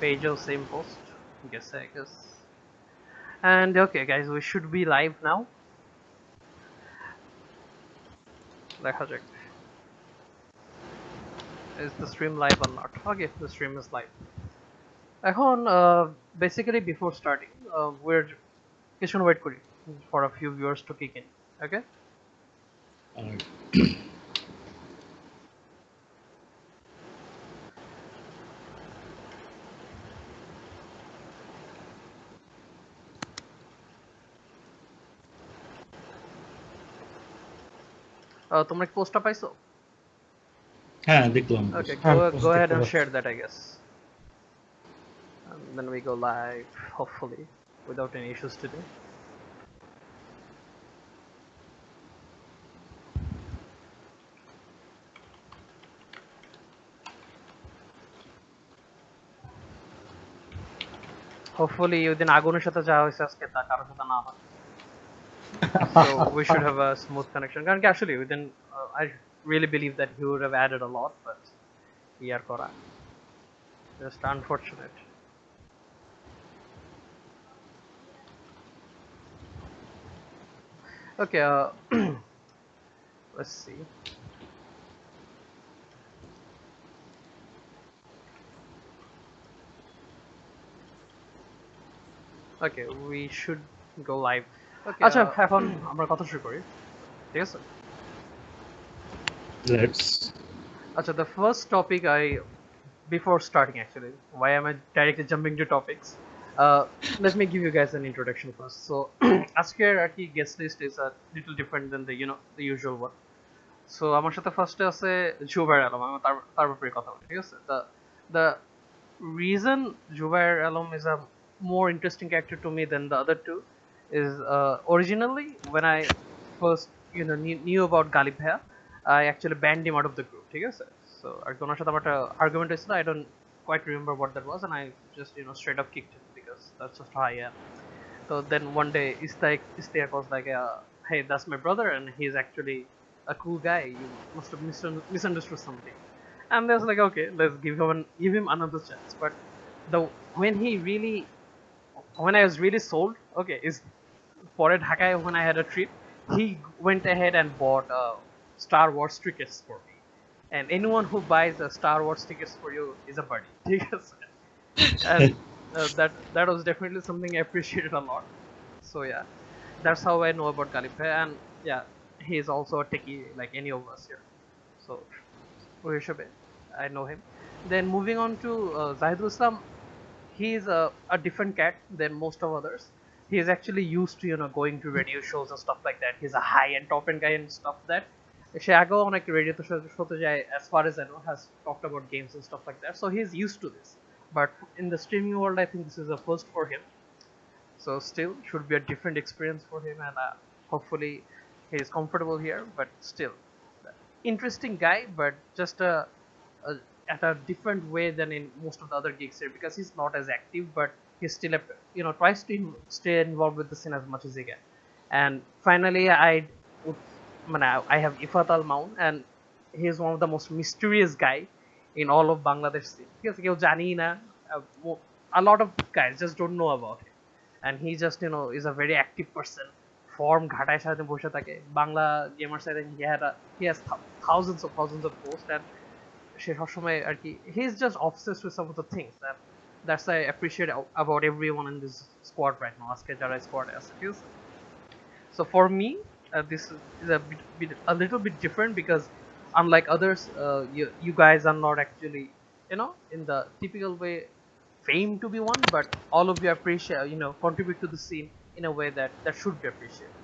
page or same post. I guess. And okay, guys, we should be live now. দেখা যাক. Is the stream live or not? Okay, the stream is live. এখন basically before starting, we're কিছুক্ষণ wait করি for a few viewers to kick in. Okay. তোমরা কি পোস্টটা পাইছো? হ্যাঁ দেখলাম। Okay, go ahead and share that, I guess. And then we go live, hopefully, without any issues today. Hopefully, ওইদিন আগুনের সাথে যা হয়েছে আজকে তা কারোর সাথে না হয়. So we should have a smooth connection. কারণ কি actually within I really believe that he would have added a lot, but ইয়ার করা just unfortunate. Okay, let's see. Okay, we should go live. Okay, আচ্ছা এখন আমরা কথা শুরু করি, ঠিক আছে? Let's. আচ্ছা, the first topic before starting actually, why am I directly jumping to topics? Let me give you guys an introduction first. So, আজকের আর কি guest list is a little different than the usual one. So, আমার সাথে ফার্স্টে আছে Zubaer Alam. আমি তার ব্যাপারে কথা বলি, ঠিক আছে? The reason Zubaer Alam is a more interesting character to me than the other two is originally when I first knew about Galib Bhaiya, I actually banned him out of the group, ঠিক আছে? So আর ওনার সাথে আমার একটা argument হয়েছিল, I don't quite remember what that was, and I just straight up kicked him because that's just how I am. So then one day Istiak was like, hey, that's my brother and he's actually a cool guy, you must have misunderstood something. And I was like, okay, let's give him another chance. But when I was really sold, okay, is পরে ঢাকায় when I had a trip, he went ahead and bought Star Wars tickets for me. And anyone who buys a Star Wars tickets for you is a buddy. ঠিক আছে? And that was definitely something I appreciated a lot. So yeah, that's how I know about Galib Bhai, and yeah, he is also a techie like any of us here. So I know him. Then moving on to Zahid UL Islam, he is a different cat than most of others. He is actually used to going to radio shows and stuff like that. He's a high end top end guy and stuff that. সে আগেও অনেক radio শোতে যায়, as far as I know, has talked about games and stuff like that. So he's used to this. But in the streaming world, I think this is a first for him. So still, should be a different experience for him, and hopefully he is comfortable here. But still, interesting guy, but just at a different way than in most of the other gigs here, because he's not as active, but he still tries to stay involved with the scene as much as he can. And finally, I have Efat Al Maun, and he is one of the most mysterious guy in all of Bangladesh scene. Because কেউ জানি না, a lot of guys just don't know about him, and he just is a very active person. Form ঘাটায় সাথে বসে থাকে Bangla gamer সাথে, he has thousands of posts, and সে সবসময় আর কি he is just obsessed with some of the things, and that's I appreciate about everyone in this squad right now. আজকে যারা squad আছে, ঠিক আছে? So for me, this is a little bit different because unlike others, you guys are not actually in the typical way famed to be one, but all of you appreciate contribute to the scene in a way that should be appreciated.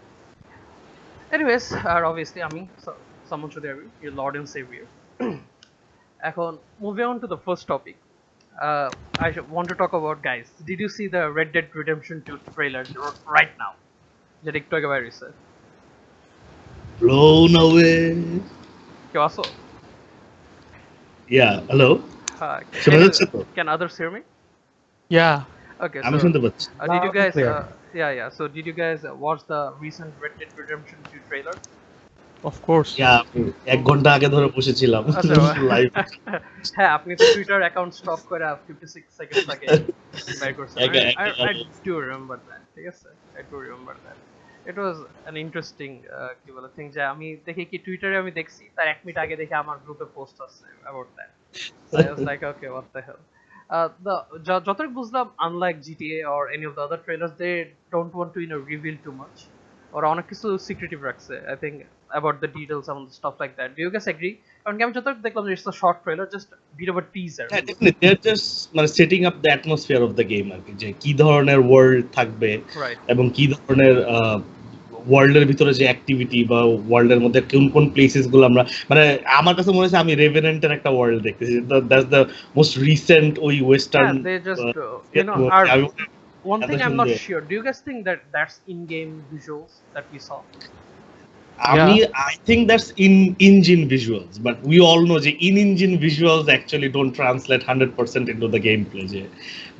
Anyways, obviously আমি someone should be your Lord and Savior. এখন moving on to the first topic, I want to talk about, guys, did you see the Red Dead Redemption 2 trailer right now? যেটা একটু আগে বাইরে হয়েছে। Blown away. কেউ আসো? Yeah, hello. শোনা যাচ্ছে তো? Can others hear me? Yeah. Okay, আমি শুনতে পাচ্ছি। did you guys yeah, so did you guys watch the recent Red Dead Redemption 2 trailer? Of course. এক ঘন্টা আগে ধরে বসেছিলাম আচ্ছা লাইভ হ্যাঁ আপনি তো টুইটার অ্যাকাউন্ট স্টক করে 56 সেকেন্ডস আগে বের করছেন I do remember that ঠিক আছে I do remember that it was an interesting কি বলে থিং যে আমি দেখি কি টুইটারে আমি দেখছি তার 1 মিনিট আগে দেখি আমার গ্রুপে পোস্ট আছে about that so I was like okay what the hell the যতটুকু বুঝলাম unlike GTA or any of the other trailers they don't want to reveal too much ওরা অনেক কিছু সিক্রেটিভ রাখছে I think about the details and stuff like that do you guys agree কারণ কি আমি যতটুকু দেখলাম যে it's a short trailer just bit of a teaser হ্যাঁ ডেফিনেটলি দে আর জাস্ট মানে setting up the atmosphere of the game আর কি যে কি ধরনের ওয়ার্ল্ড থাকবে right এবং কি ধরনের ওয়ার্ল্ডের ভিতরে যে অ্যাক্টিভিটি বা ওয়ার্ল্ডের মধ্যে কোন কোন প্লেসেস গুলো আমরা মানে আমার কাছে মনে হচ্ছে আমি রেভেনেন্টের একটা ওয়ার্ল্ড দেখতেছি দ্যাটস দ্য মোস্ট রিসেন্ট ওই western yeah they just are one thing I'm not sure do you guys think that that's in-game visuals that we saw I think that's in engine visuals, but we all know that in engine visuals actually don't translate 100% into the gameplay. যে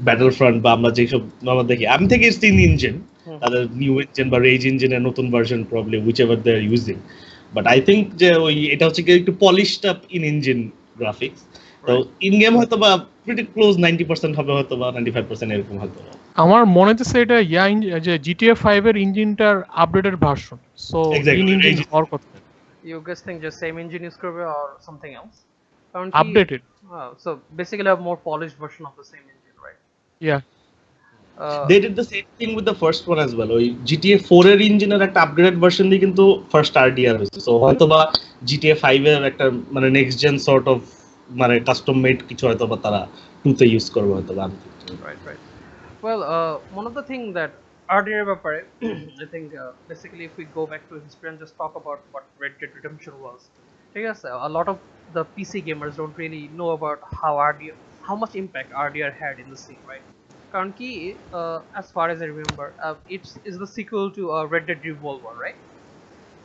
Battlefront বা আমরা যেসব আমরা দেখি আমি থেকে it's in engine, তাদের new engine বা rage engine এর নতুন version probably whichever they're using. But I think যে ওই এটা হচ্ছে একটু polished up in engine graphics. তো in game হয়তো বা pretty close 90% হবে হয়তো বা 95% এরকম হয়তো আমার মনে হচ্ছে এটা যে GTA 5 এর ইঞ্জিনটার updated version so in engine হওয়ার কথা you guys think just same engine use করবে or something else updated so basically a more polished version of the same engine right yeah they did the same thing with the first one as well ওই GTA 4 এর ইঞ্জিনের একটা upgraded version দিয়ে কিন্তু first RDR হয়েছে so হয়তোবা GTA 5 এর একটা মানে নেক্সট জেন সর্ট অফ মানে কাস্টম মেড কিছু হয়তোবা তারা 2 তে ইউজ করবে হয়তোবা right well one of the thing that RDR ব্যাপারে I think basically if we go back to history and just talk about what Red Dead Redemption was ঠিক আছে a lot of the PC gamers don't really know about how much impact RDR had in the scene right কারণ কি as far as I remember is the sequel to Red Dead Revolver right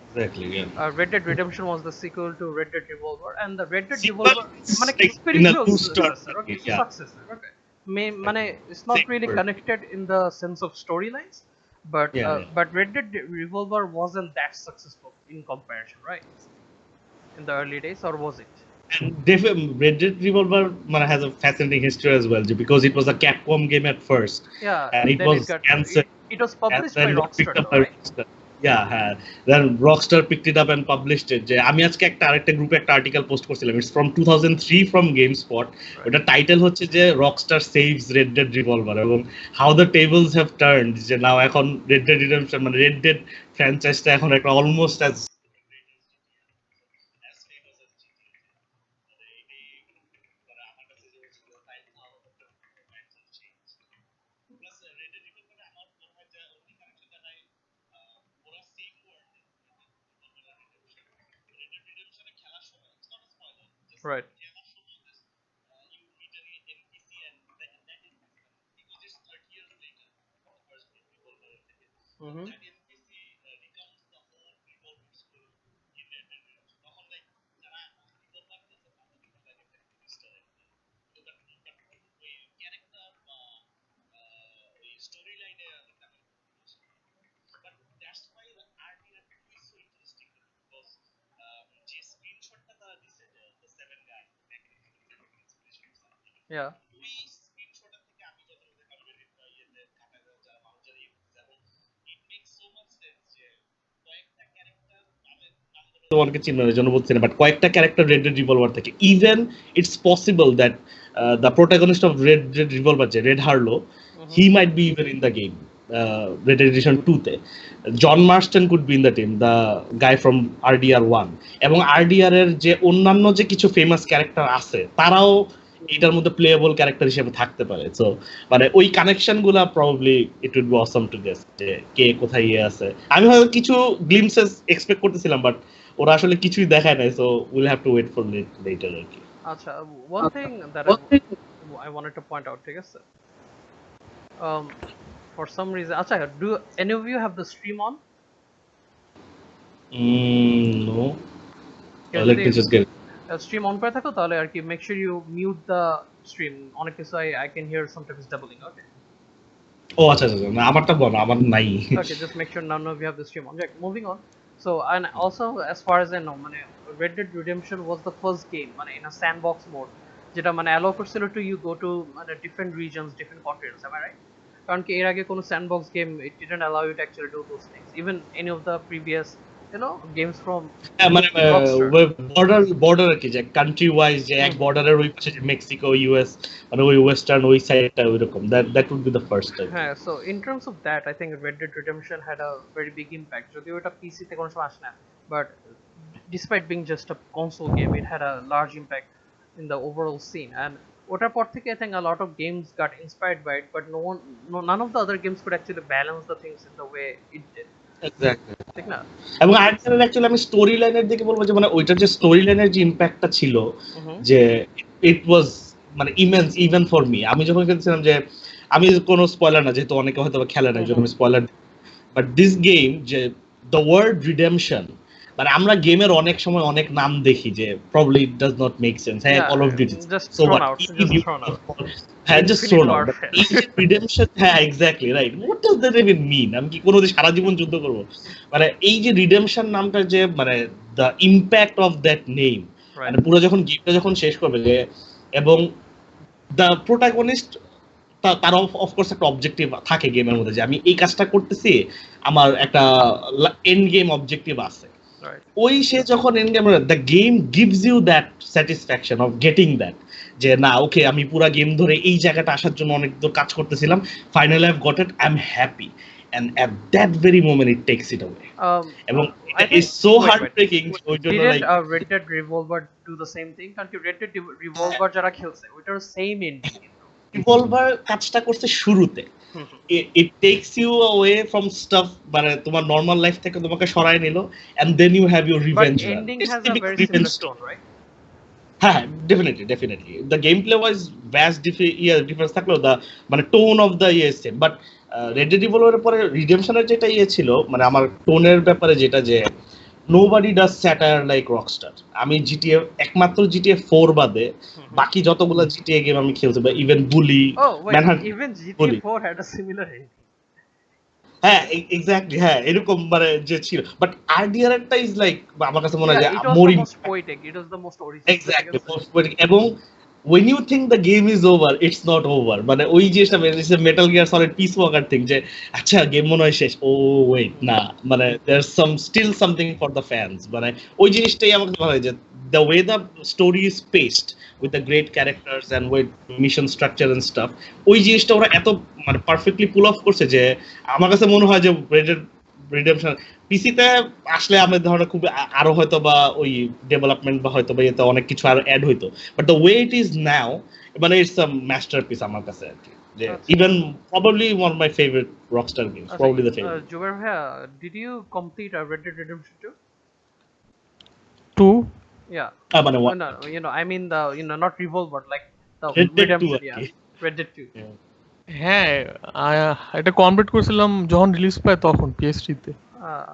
exactly yeah Red Dead Redemption was the sequel to Red Dead Revolver and the Red Dead Revolver মানে spiritual successor okay successor okay মানে it's not really connected in the sense of storylines but Red Dead Revolver wasn't that successful in comparison right in the early days or was it Red Dead Revolver has a fascinating history as well because it was a Capcom game at first yeah and it was cancelled it was published by Rockstar though, right yeah then Rockstar picked it up and published it যে আমি আজকে আরেকটা গ্রুপে একটা article post করছিলাম it's from 2003 from GameSpot ওটা title হচ্ছে যে Rockstar saves Red Dead Revolver এবং how the tables have turned যে নাও এখন Red Dead Redemption মানে Red Dead ফ্র্যাঞ্চাইজটা এখন একটা almost as right yeah তোমাকে চিনার জন্য বলছি না বাট কয়েকটা ক্যারেক্টার রেড ডেড রিভলভার থেকে even it's possible that the protagonist of Red Dead Revolver যে Red Harlow he might be even in the game Red Dead edition 2 তে John Marston could be in the team the guy from RDR 1 এবং RDR এর যে অন্যান্য যে কিছু famous character আছে তারাও এটার মধ্যে প্লেয়েবল ক্যারেক্টার হিসেবে থাকতে পারে সো মানে ওই কানেকশন গুলা probably it would be awesome to guess যে কে কোথায় আছে আমি হয়তো কিছু গ্লিমসেস এক্সপেক্ট করতেছিলাম বাট ওরা আসলে কিছুই দেখায় নাই so will have to wait for later আর কি আচ্ছা one thing that I wanted to point out ঠিক আছে for some reason acha do any of you have the stream on no let me just get stream on করে থাকো তাহলে আর কি make sure you mute the stream অনেক কিছু I can hear sometimes doubling okay ও আচ্ছা আচ্ছা না আমারটা বল আমার নাই okay just make sure none of you have the stream on moving on So and also as far as I know, মানে Red Dead Redemption was the first game মানে in a sandbox mode যেটা মানে allow করছিল to you go to মানে different regions, different continents, am I right? কারণ কি এর আগে কোনো sandbox game it didn't allow you to actually do those things. Even any of the previous, games from হ্যাঁ, মানে Rockstar. বর্ডার আর কি, যে কান্ট্রি ওয়াইজ যে এক বর্ডারের ওই পাশে যে মেক্সিকো ইউএস, মানে ওই ওয়েস্টার্ন ওই সাইডটা ওইরকম, that would be the first time. হ্যাঁ, so in terms of that I think Red Dead Redemption had a very big impact, যদিও এটা পিসি তে কোনো সময় আসে না, but despite being just a console game it had a large impact in the overall scene, and ওটার পর থেকে I think a lot of games got inspired by it, but none of the other games could actually balance the things in the way it did. Exactly. ঠিক না? এবং আরেকটা actually আমি story লাইনের দিকে বলবো যে মানে ওইটার যে স্টোরি লাইনের যে ইম্প্যাক্টটা ছিল, যে ইট ওয়াজ মানে ইমেন্স ইভেন ফর মি। আমি যখন খেলছিলাম, যে আমি কোনো স্পয়লার না, যেহেতু অনেকে হয়তো খেলে না, যখন আমি স্পয়লার, বাট দিস গেম যে দ্য ওয়ার্ড রিডেমশন, মানে আমরা গেমের অনেক সময় অনেক নাম দেখি যে probably it does not make sense, হ্যাঁ Call of Duty, just so thrown what, out. হ্যাঁ just Infinite thrown out, warfare. এই যে রিডেমশন, হ্যাঁ exactly right, what does that even mean? আমি কি কোনোদিন সারা জীবন যুদ্ধ করবো? মানে এই যে রিডেমশন নামটা, যে মানে the impact of that name, মানে পুরো যখন গেমটা যখন শেষ করবে, যে এবং দ্য প্রোটাগনিস্ট, তার অফকোর্স একটা অবজেক্টিভ থাকে গেমের মধ্যে, যে আমি এই কাজটা করতেছি, আমার একটা এন্ড গেম অবজেক্টিভ আছে। ওই সে যখন end game, the game gives you that satisfaction of getting that, যে না ওকে আমি পুরো গেম ধরে এই জায়গাটা আসার জন্য অনেক দূর কাজ করতেছিলাম, finally I have got it, I am happy, and at that very moment it takes it away. এবং I think it's so heartbreaking, ওই জন্য didn't like Red Dead Revolver do the same thing? কারণ কি Red Dead Revolver যারা খেলছে ওইটার same ending কিন্তু। Revolver কাজটা করছে শুরুতে, it takes you away from stuff, মানে তোমার নরমাল লাইফ থেকে তোমাকে সরায় নিল, and then you have your But revenge run. ending It's has a typical very revenge similar story. tone, right? হ্যাঁ definitely the gameplay was vast difference থাকলেও মানে tone of the same, but Red Dead রিভলভারের পরে রিডেমশনের যেটা ছিল, মানে আমার টোনের ব্যাপারে যেটা, যে nobody does satire like Rockstar. আমি জিটিএ, একমাত্র জিটিএ 4 বাদে বাকি যতগুলো জিটিএ গেম আমি খেলছি, বা even bully, Oh wait, ম্যানহান্ট, even GTA 4 had a similar ending. হ্যাঁ এক্স্যাক্টলি, হ্যাঁ এরকম মানে যে ছিল, বাট আরডিআর একটা ইজ লাইক, আমার কাছে মনে হয় যে Yeah, it was more the most poetic. It was the most original. Exactly, এবং when you think the game is over, it's not over, মানে ওই জিনিসটা Metal Gear Solid Peace Walker thing, যে আচ্ছা গেম মনে হয় শেষ, ও ওয়েট না, মানে there's some still something for the fans, মানে ওই জিনিসটাই আমাকে ভালো লাগে, যে the way the story is paced with the great characters and with mission structure and stuff, ওই জিনিসটা ওরা এত মানে পারফেক্টলি পুল অফ করছে, যে আমার কাছে মনে হয় যে রিডেমশন পিসিতে আসলে আমাদের ধরনের খুব আরো হয়তো বা ওই ডেভেলপমেন্ট বা হয়তো বা এতে অনেক কিছু আরো অ্যাড হইতো, but the way it is now, মানে ইটস আ মাস্টারপিস আমার কাছে আর কি, যে even probably one of my favourite Rockstar games, probably the favourite. Zubair, did you complete Red Dead Redemption 2? 2? Yeah. মানে No, I mean the not Revolver, like the Red Dead 2 Redemption. R Yeah, কি। Red Dead 2. হ্যাঁ, এটা complete করেছিলাম যখন release পায় তখন PS3 তে।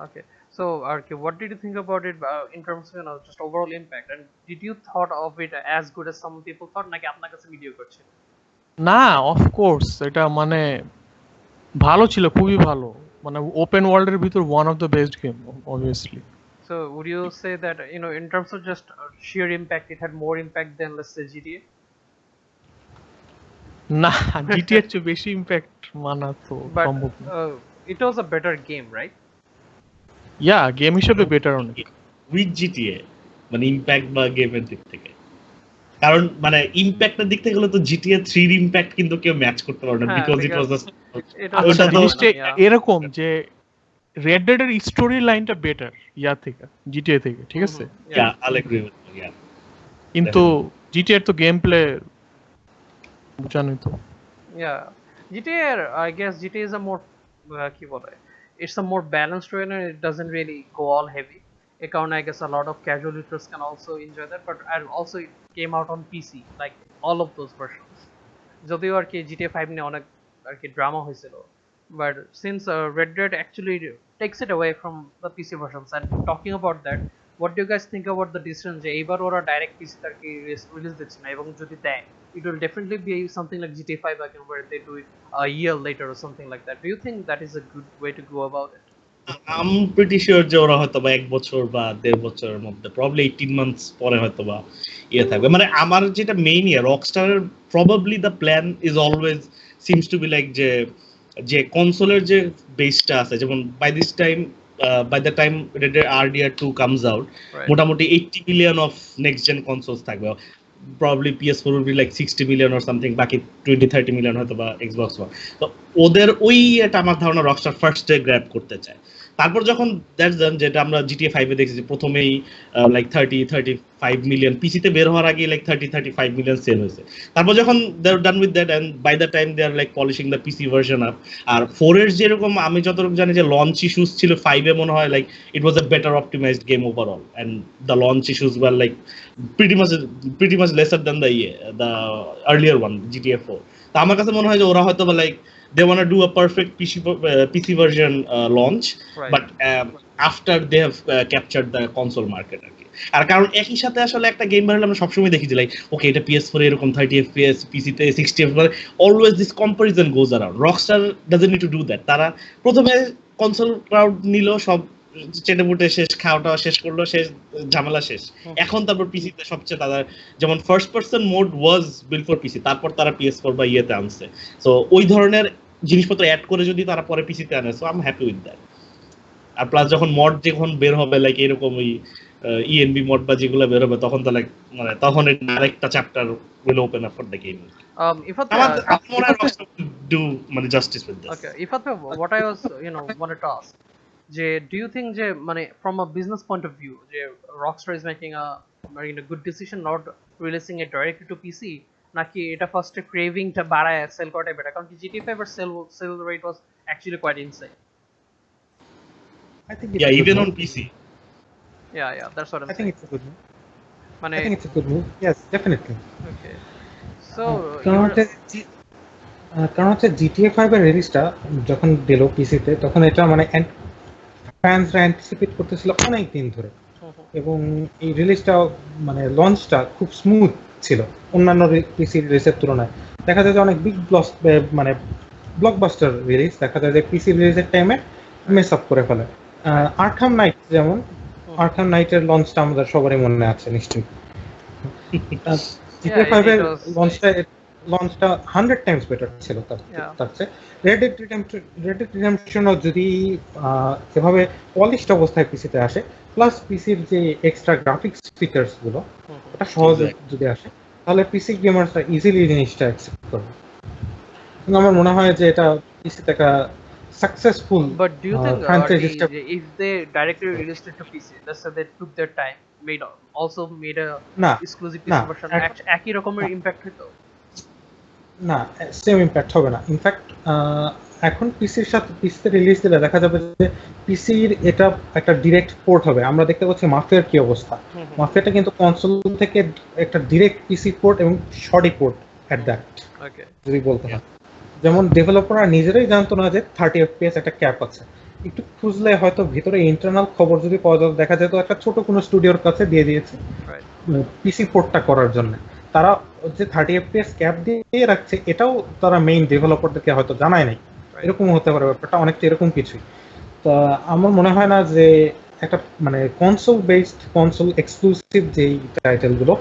Okay. So, okay, what did you think about it in terms of just overall impact? And did you thought of it as good as some people thought? নাকি আপনার কাছে ভিডিও করছে? না, অফ কোর্স এটা মানে ভালো ছিল, খুবই ভালো, মানে ওপেন ওয়ার্ল্ডের ভিতর one of the best game obviously. So, would you say that in terms of just sheer impact, it had more impact than let's say GTA? না, জিটিএর চেয়ে বেশি ইম্প্যাক্ট মানা তো But সম্ভব না। it was a better game, right? Yeah, game হিসেবে better অনেক। With GTA মানে ইমপ্যাক্ট বা গেমের দিক থেকে, কারণ মানে ইমপ্যাক্টের দিক থেকে হলে তো জিটিএ 3 এর ইমপ্যাক্ট কিন্তু কেউ ম্যাচ করতে পারে না, বিকজ ইট ওয়াজ আচ্ছা, জিনিসটা এরকম যে রেড ডেড এর স্টোরি লাইনটা বেটার ইয়া থেকে, জিটিএ থেকে, ঠিক আছে? Yeah I agree with you, yeah. কিন্তু জিটিএর তো গেম প্লে জানোই তো। Yeah, GTA, I guess GTA is a more কি বলে, it's a more balanced way and it doesn't really go all heavy. A কারণে I guess a lot of casual users can also enjoy that, but and also it came out on PC, like all of those versions. যদিও আর কি GTA 5 নিয়ে অনেক আর কি drama হয়েছিল, but since Red Dead actually takes it away from the PC versions, and talking about that, what do you guys think about the decision যে এইবার ওরা direct পিসি আর কি রিলিজ দিচ্ছে না, এবং যদি দেয় it will definitely be something like GTA 5 again where they do it a year later or something like that. Do you think that is a good way to go about it? I'm pretty sure যে ওরা হয়তো বা 1 বছর বা 1.5 বছরের মধ্যে probably 18 months পরে হয়তো বা থাকবে। মানে আমার যেটা main Rockstar probably the plan is always seems to be like যে কনসোলের যে বেসটা আছে, যেমন by the time Red Dead RDR2 comes out, Right. মোটামুটি 80 million of next gen consoles থাকবে। Probably PS4 will be like 60 million or something, বাকি 20-30 million হয়তো বা Xbox One। তো ওদের ওই এটা আমার ধারণা রকস্টার ফার্স্ট ডে গ্র্যাব করতে চায়। তারপর যখন দ্যাটস ডান, যেটা আমরা GTA 5 এ দেখেছি, প্রথমেই লাইক 30-35 মিলিয়ন, পিসিতে বের হওয়ার আগে লাইক 30-35 মিলিয়ন সেল হয়েছে। তারপর যখন they are done with that and by the time they are like polishing the PC version up. আর 4 এর যেরকম আমি যতটুকু জানি যে লঞ্চ ইস্যুস ছিল 5 এ, মনে হয় like it was a better optimised game overall and the launch issues were like pretty much lesser than the earlier one, GTA 4. তো আমার কাছে মনে হয় যে ওরা হয়তো বা like they want to do a perfect PC version launch, Right. but after they have captured the console market আর কি। আর কারণ একই সাথে আসলে একটা গেম বানালে আমরা সবসময় দেখি যে লাইক ওকে এটা PS4 এরকম 30 FPS, PC তে 60 FPS, মানে always this comparison goes around. Rockstar doesn't need to do that. তারা প্রথমে কনসোল ক্রাউড নিল, সব চেটে বুটে শেষ, খাওয়াটা শেষ করলো, শেষ, ঝামেলা শেষ। এখন তারপর পিসিতে সবচেয়ে তাদের যেমন first person mode was build for পিসি, তারপর তারা PS4 বা ইয়েতে আনছে। সো ওই ধরনের জিনিসপত্র অ্যাড করে যদি তারা পরে পিসিতে আনে, so I am happy with that. আর প্লাস যখন মড যখন বের হবে লাইক এরকম ওই ইএনবি মড বা যেগুলো বের হবে, তখন তো লাইক মানে তখন আরেকটা chapter will open up for the game. Ifat, আমার মনে হয় Rockstar will do মানে justice with this. okay, Ifat, what I was wanted to ask, do you think from a business point of view, Rockstar is making a good decision not releasing it directly to PC, নাকি এটা ফার্স্টে craving টা বাড়ায় sell করাটাই better? কারণ কি GTA 5 এর sell rate was actually quite insane. I think Yeah, even on PC. Yeah, that's what I'm I saying. think it's a good move. মানে I think it's a good move. Yes, definitely. okay, so কারণ হচ্ছে GTA 5 এর রিলিজটা যখন দিল পিসিতে, তখন এটা মানে ফ্যান্সরা অ্যান্টিসিপেট করতেছিল অনেক দিন ধরে, এবং এই রিলিজটা মানে লঞ্চটা খুব স্মুথ ছিল অন্যান্য পিসি রিলিজের তুলনায়। দেখা যায় যে অনেক বিগ মানে ব্লকবাস্টার রিলিজ দেখা যায় যে পিসি রিলিজের টাইমে মেস আপ করে ফেলে। আর্কাম নাইট, যেমন আর্কাম নাইটের লঞ্চটা আমাদের সবারই মনে আছে নিশ্চয়ই। GTA 5 এর লঞ্চটা 100 টাইমস বেটার ছিল তার চেয়ে। রেড ডেড রিডেম্পশনও যদি এভাবে পলিশড অবস্থায় পিসিতে আসে, প্লাস পিসির যে এক্সট্রা গ্রাফিক্স ফিচার্স গুলো এটা সহজে যদি আসে, তাহলে পিসি গেমারসরা ইজিলি জিনিসটা অ্যাকসেপ্ট করবে। কিন্তু আমার মনে হয় যে এটা পিসিতে একটা successful but do you think franchise if they directly released it to PC, let's say they took their time, made a না exclusive PC version, একই রকমের ইমপ্যাক্ট হতো? না, সেম ইমপ্যাক্ট হবে না। ইনফ্যাক্ট এখন পিসিতে রিলিজ দিলে দেখা যাবে যে পিসির এটা একটা ডিরেক্ট পোর্ট হবে। আমরা দেখতে পাচ্ছি মাফিয়ার কি অবস্থা। মাফিয়াটা কিন্তু কনসোল থেকে একটা ডিরেক্ট পিসি পোর্ট এবং শর্টি পোর্ট অ্যাট দ্যাট, যদি বলতে হয়। যেমন ডেভেলপাররা নিজেরাই জানতো না যে 30 FPS একটা ক্যাপ আছে। একটু খুঁজলে হয়তো ভিতরে ইন্টারনাল খবর যদি পাওয়া যায়, দেখা যেত একটা ছোট কোনো স্টুডিওর কাছে দিয়ে দিয়েছে পিসি পোর্টটা করার জন্য। তারা যে 30 FPS ক্যাপ দিয়ে রাখছে, এটাও তারা মেইন ডেভেলপারদেরকে হয়তো জানায় নাই। এরকম হতে পারে ব্যাপারটা, অনেকটা এরকম কিছুই। তো আমার মনে হয় না যে একটা মানে কনসোল এক্সক্লুসিভ যেই টাইটেলগুলো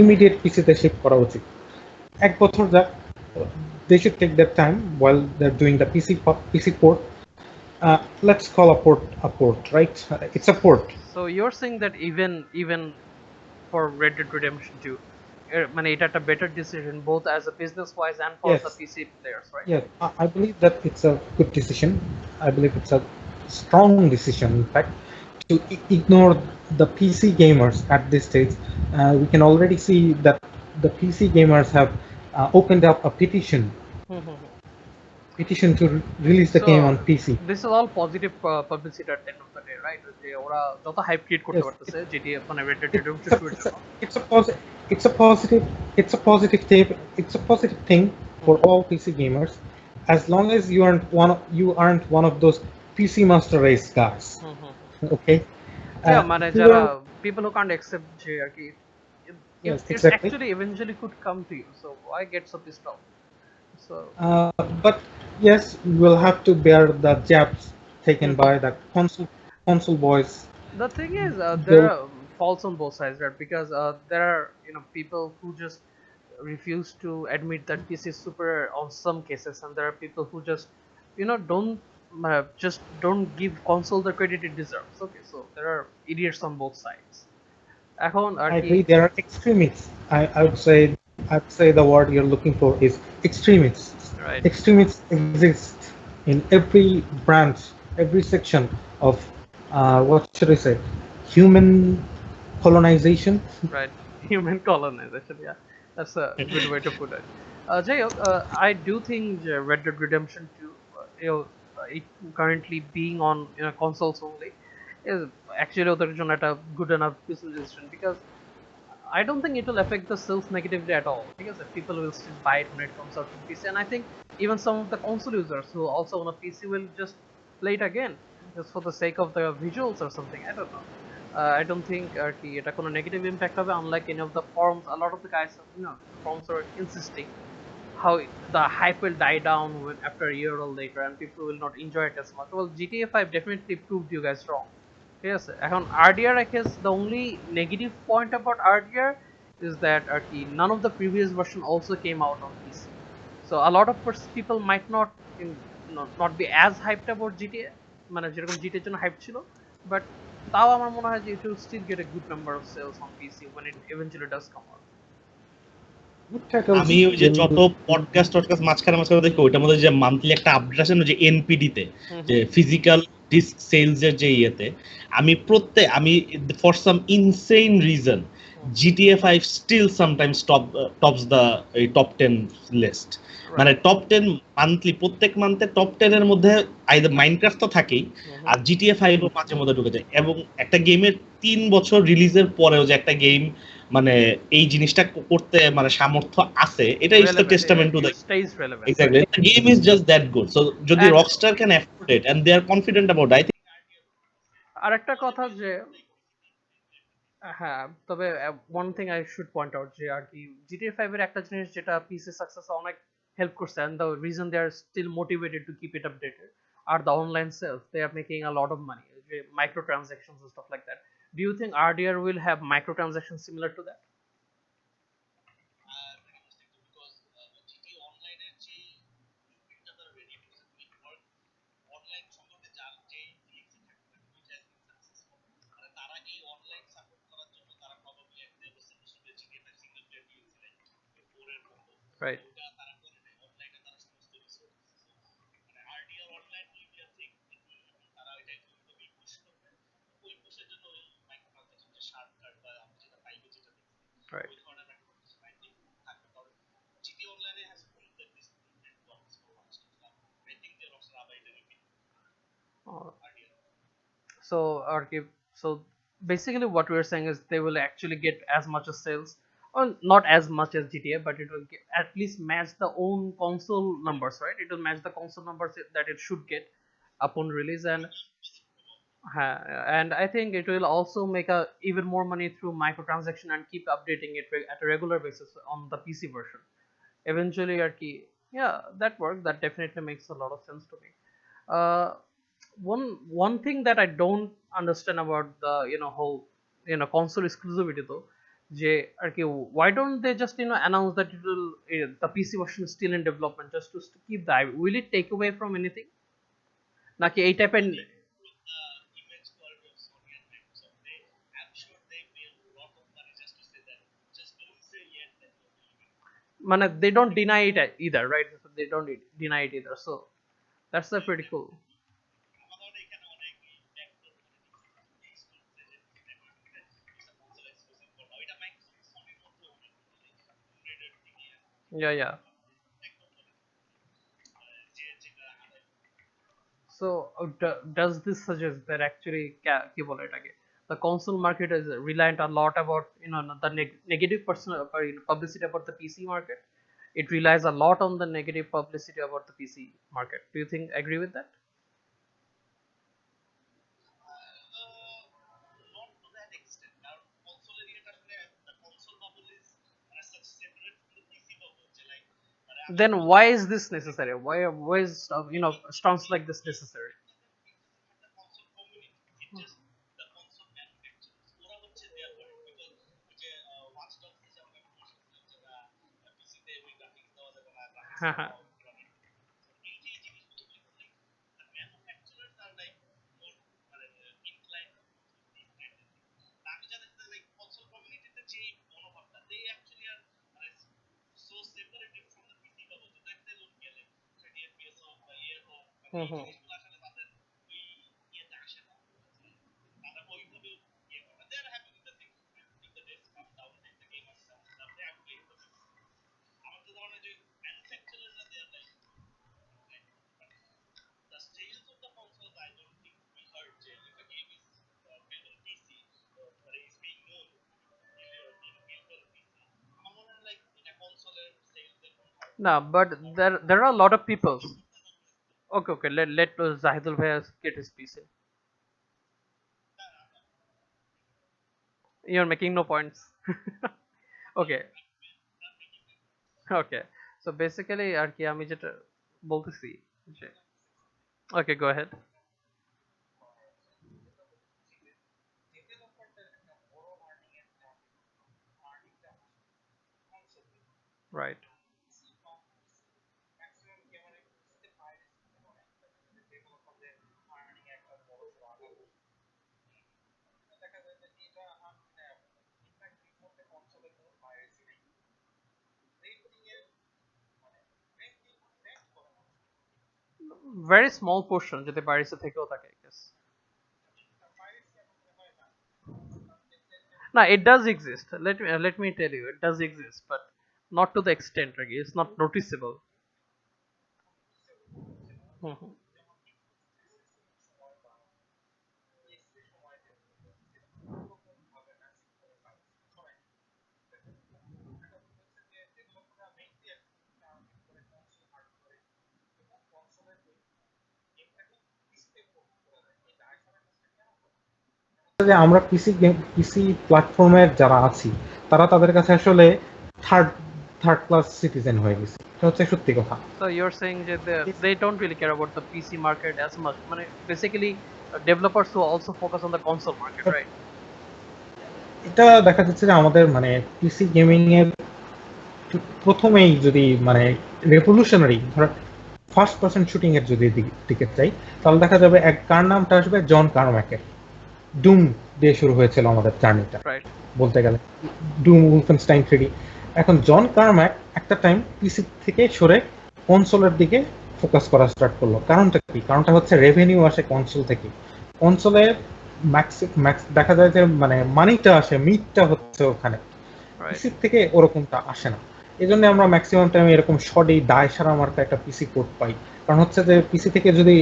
ইমিডিয়েট পিসিতে শিফট করা উচিত। 1 বছর যাক, they should take their time while they're doing the PC port. Let's call a port, right? It's a port. So you're saying that even for Red Dead Redemption 2, মানে এটা একটা better decision both as a business wise and for the PC players, right? Yes, I believe that it's a good decision. I believe it's a strong decision, in fact, to ignore the PC gamers at this stage. We can already see that the PC gamers have opened up a petition to release the game on PC. This is all positive publicity at the end of the day, right? যে ওরা যত hype create করতে পারতেছে GTA মানে Red Dead Redemption 2 এর জন্য, it's a positive thing for all PC gamers, as long as you aren't one of those PC master race guys. Okay? মানে যারা people who can't accept যে আর কি Yes, it exactly. actually eventually could come to you, so why get so pissed off? So but yes, we'll have to bear the jabs taken by the console boys. The thing is, there They'll are faults on both sides, right? Because there are people who just refuse to admit that PC is superior on some cases, and there are people who just don't just don't give console the credit it deserves. Okay, so there are idiots on both sides. এখন আর I কি agree there are extremists. I would say the word you're looking for is extremists. right Extremists exist in every branch, every section of what should I say, human colonization. right human colonization, yeah, that's a good way to put it. যাই হোক, I do think Red Dead Redemption 2, it currently being on consoles only is actually ওদের জন্য একটা good enough business decision, because I don't think it will affect the sales negatively at all, because people will still buy it when it comes out to PC, and I think even some of the console users who also own a PC will just play it again just for the sake of the visuals or something. I don't know. I don't think এটা কোনো negative impact হবে, unlike any of the forums. A lot of the guys, forums are insisting how the hype will die down when after a year or later, and people will not enjoy it as much. Well, GTA 5 definitely proved you guys wrong. ঠিক আছে, এখন RDR, I guess the only negative point about RDR is that none of the previous version also came out on PC. So a lot of people might not be as hyped about GTA, মানে যেরকম GTA এর জন্য hype ছিল, but তাও আমার মনে হয় যে it will still get a good number of sales on PC when it eventually does come out. Good titles আমি ওই যে will যত পডকাস্ট টডকাস্ট মাঝখানে মাঝখানে দেখি ওইটার মধ্যে যে মান্থলি একটা আপডেট আসে না, যে এনপিডি তে, যে ফিজিক্যাল ডিস্ক সেলস এর যে ইয়েতে, আমি for some insane reason GTA 5 still sometimes tops the top 10 list. মানে টপ 10 মান্থলি, প্রত্যেক মান্থে টপ 10 এর মধ্যে আইদার মাইনক্রাফট তো থাকেই, আর জিটিএ 5 ও মাঝে মধ্যে ঢুকে যায়। এবং একটা গেমের 3 বছর রিলিজের পরেও যে একটা গেম মানে এই জিনিসটা করতে মানে সামর্থ্য আছে, এটা is the Relevant, testament to the it stays relevant, exactly right? The game is just that good. So যদি And Rockstar can afford it and they are confident about, I think আরেকটা কথা যে, হ্যাঁ, তবে one thing I should point out যে GTA 5 এর একটা জিনিস যেটা পিসি সাকসেস অনেক হেল্প করছে, and the reason they are still motivated to keep it updated are the online sales. They are making a lot of money, যে microtransactions and stuff like that. Do you think RDR will have microtransactions similar to that? Right. Right. Uh, so so basically what we're saying is they will actually get as much as sales, or not as much as GTA, but it will at least match the own console numbers, right? It will match the console numbers that it should get upon release, and I think it will also make a even more money through microtransaction and keep updating it at a regular basis on the PC version. Eventually, yeah, that works. That definitely makes a lot of sense to me. Uh, one thing that I don't understand about the whole console exclusivity though, যে why don't they just announce that it will the PC version is still in development, just to keep the hype? Will it take away from anything? নাকি এই টাইপের মানে they don't deny it either, right? So they don't deny it either, so that's pretty cool. Yeah, yeah. So does this suggest that actually কি বলে এটাকে, the console market is reliant a lot about the negative personal publicity about the PC market? It relies a lot on the negative publicity about the PC market. Do you think agree with that? Then why is this necessary? Why is stunts like this necessary? Mhm. No, but there are a lot of people. Okay, okay. Let Zahidul Bhai get his piece. You're making no points. Okay, okay. So basically আর কি আমি যেটা বলতেছি যে okay, go ahead. Right. Very small portion যদি piracy থেকেও থাকে I guess. No, it does exist. Let me tell you, it does exist, but not to the extent. Like, it's not noticeable. Mhm. যে আমরা পিসি প্ল্যাটফর্মের যারা আছি তারা তাদের কাছে আসলে থার্ড থার্ড ক্লাস সিটিজেন হয়ে গেছে, এটা হচ্ছে সত্যি কথা। So you're saying that they don't really care about the PC market as much. Basically, developers who also focus on the console market, right? এটা দেখা যাচ্ছে যে আমাদের মানে পিসি গেমিং এর প্রথমেই যদি মানে রেভলিউশনারি ধর ফার্স্ট পার্সন শুটিং এর যদি দিকে চাই, তাহলে দেখা যাবে কার নামটা আসবে, জন কারম্যাকের। ডুম দিয়ে শুরু হয়েছিল আমাদের জার্নিটা Right. বলতে গেলে, ডুম, উলফেনস্টাইন 3D। এখন জন কারম্যাক একটা টাইম পিসি থেকে সরে কনসোলের দিকে ফোকাস করা স্টার্ট করলো। কারণটা কি? কারণটা হচ্ছে রেভিনিউ আসে কনসোল থেকে। কনসোলে ম্যাক্স দেখা যায় যে মানে মানিটা আসে, মিটটা হচ্ছে ওখানে, Right. পিসি থেকে ওরকমটা আসে না। এই জন্য আমরা ম্যাক্সিমাম টাইম এরকম শর্টেই দায় সারা মার্কা একটা পিসি কোড পাই। কারণ হচ্ছে যে পিসি থেকে যদি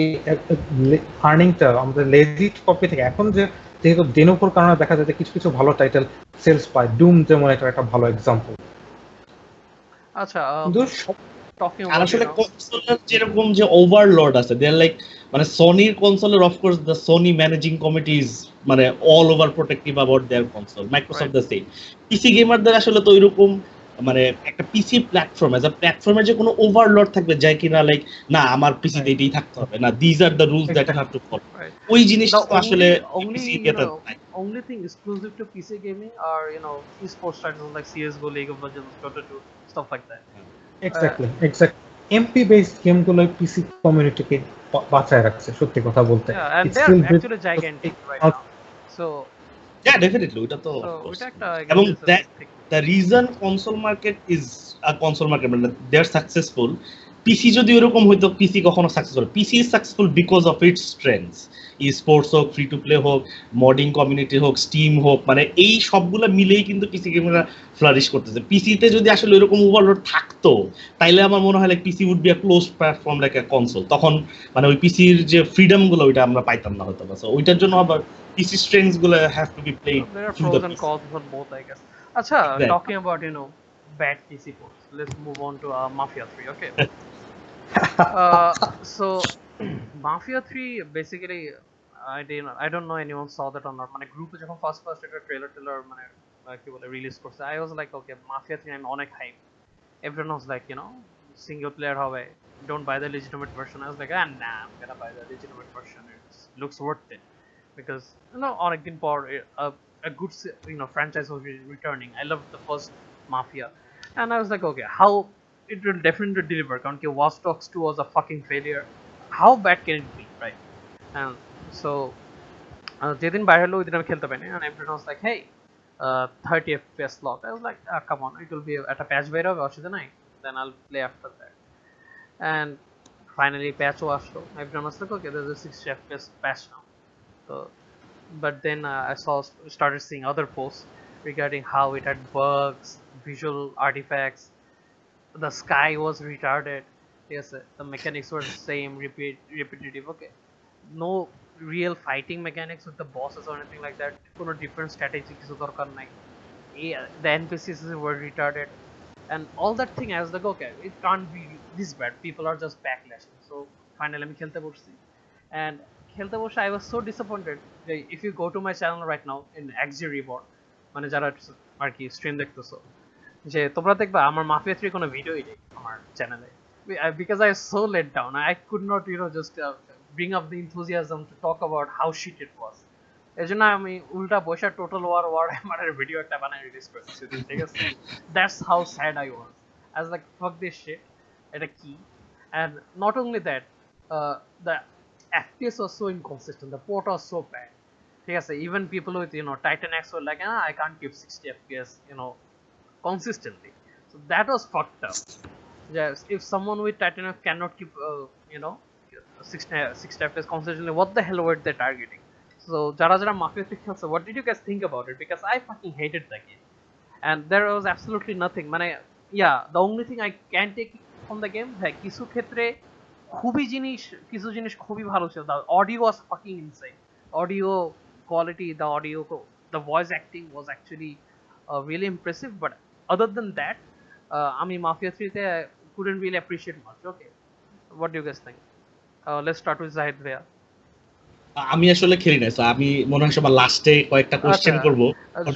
আর্নিংটা আমাদের লেজিট কপি থেকে, এখন যেহেতু ডেনোভোর কারণে দেখা যায় যে কিছু কিছু ভালো টাইটেল সেলস পায়, ডুম যেমন এটা একটা ভালো এক্সাম্পল। আচ্ছা, কিন্তু talking আর about আসলে কনসোলের যেরকম যে ওভারলোড আছে, দে আর লাইক মানে সনির কনসোলের of course the Sony managing committee is মানে all over protective about their console, Microsoft right. The same. PC গেমারদের আসলে তো ওইরকম মানে একটা পিসি প্ল্যাটফর্ম এজ আ প্ল্যাটফর্মের যে কোনো ওভারলোড থাকবে যায় কিনা, লাইক না আমার পিসিতে এটাই থাকতে হবে, না these are the rules that you have to follow, Right. ওই The জিনিসটা তো আসলে only পিসি গেতে নাই। only thing exclusive to PC gaming are esports titles like CS:GO, League of Legends, Dota 2, stuff like that. Uh, exactly MP based গেমগুলো পিসি কমিউনিটিকে বাঁচায় রাখছে, সত্যি কথা বলতে। yeah, and it's they're still actually gigantic right now. So Yeah, definitely. ওটা তো so of course. ওইটা একটা I guess এবং is a that big thing. the reason console market is a console market মানে they're successful, পিসি যদি এরকম হইতো পিসি কখনো successful, PC is successful because of its strengths, E sports হোক, ফ্রি টু প্লে হোক, মডিং কমিউনিটি হোক, steam হোক, মানে এই সবগুলো মিলেই কিন্তু পিসি গেমরা ফ্লারিশ করতেছে। পিসিতে যদি আসলে এরকম ওভারলোড থাকতো, তাইলে আমার মনে হয় like PC would be a close platform like a console, তখন মানে ওই পিসির যে ফ্রিডম গুলো ওইটা আমরা পাইতাম না হয়তো। সো ওইটার জন্য আবার PC strengths gula have to be So played there are through the pros and PC. cons on both, I guess. Acha, Exactly. talking about bad PC ports, let's move on to Mafia 3. Okay. So Mafia 3 basically, I don't know anyone saw that or not. মানে গ্রুপে যখন first একটা trailer মানে কি বলে release করছে, I was like, okay, Mafia 3 I'm অনেক hype. Everyone was like, single player হবে, don't buy the legitimate version. I was like, nah, I'm gonna buy the legitimate version. It looks worth it because অনেকদিন পর a good franchise was returning. I loved the first Mafia, and I was like, okay, how it will definitely deliver. কারণ কি Watch Dogs 2 was a fucking failure. How bad can it be, right? And so যেদিন বাইরে হলো ওইদিন আমি খেলতে পারিনি, and everyone was like, hey, 30 FPS lock. I was like, come on, it will be at a patch বের হবে, অসুবিধা নাই, then I'll play after that. And finally patch আসলো, everyone was like, okay, there's a 60 FPS patch now. So, but then I started seeing other posts regarding how it had bugs, visual artifacts, the sky was retarded. Yes, the mechanics were the same, repetitive. Okay, no real fighting mechanics with the bosses or anything like that. কোনো different strategy কিছু দরকার নাই. The NPCs were retarded, and all that thing. I was like, okay, it can't be this bad. People are just backlashing. So finally আমি খেলতে বসছি, and খেলতে বসে I was so disappointed. If you go to my channel right now in XG Reborn, মানে যারা আর কি stream দেখতেছো, যে তোমরা দেখবা আমার মাফিয়া 3 কোনো ভিডিওই নেই আমার চ্যানেলে, because I was so let down. I could not just bring up the enthusiasm to talk about how shit it was. এজন্য আমি উল্টা বসে টোটাল ওয়ার আমার ভিডিও একটা বানায় রিলিজ করেছি, ঠিক আছে? That's how sad I was. I was like, fuck this shit, এটা কি? And not only that, the FPS was so inconsistent, the port was so bad, ঠিক আছে? Even people with Titan X were like, I can't keep 60 FPS consistently. So that was fucked up. Yes, if someone with Titan X cannot keep 60 FPS consistently, what the hell were they targeting? So jara Mafia 3 খেলছে, what did you guys think about it? Because I fucking hated that game, and there was absolutely nothing. মানে yeah, the only thing I can take from the game, হ্যাঁ কিছু ক্ষেত্রে কিছু জিনিস খুবই ভালো ছিল. The audio was fucking insane. Audio quality, the voice acting was actually really impressive. But other than that, আমি Mafia 3 তে couldn't really appreciate much. Okay, what do you guys think? Let's start with Zahid Bhaiya. আমি আসলে খেলি না, so আমি মনে হয় সবার লাস্টে কয়েকটা কোশ্চেন করব,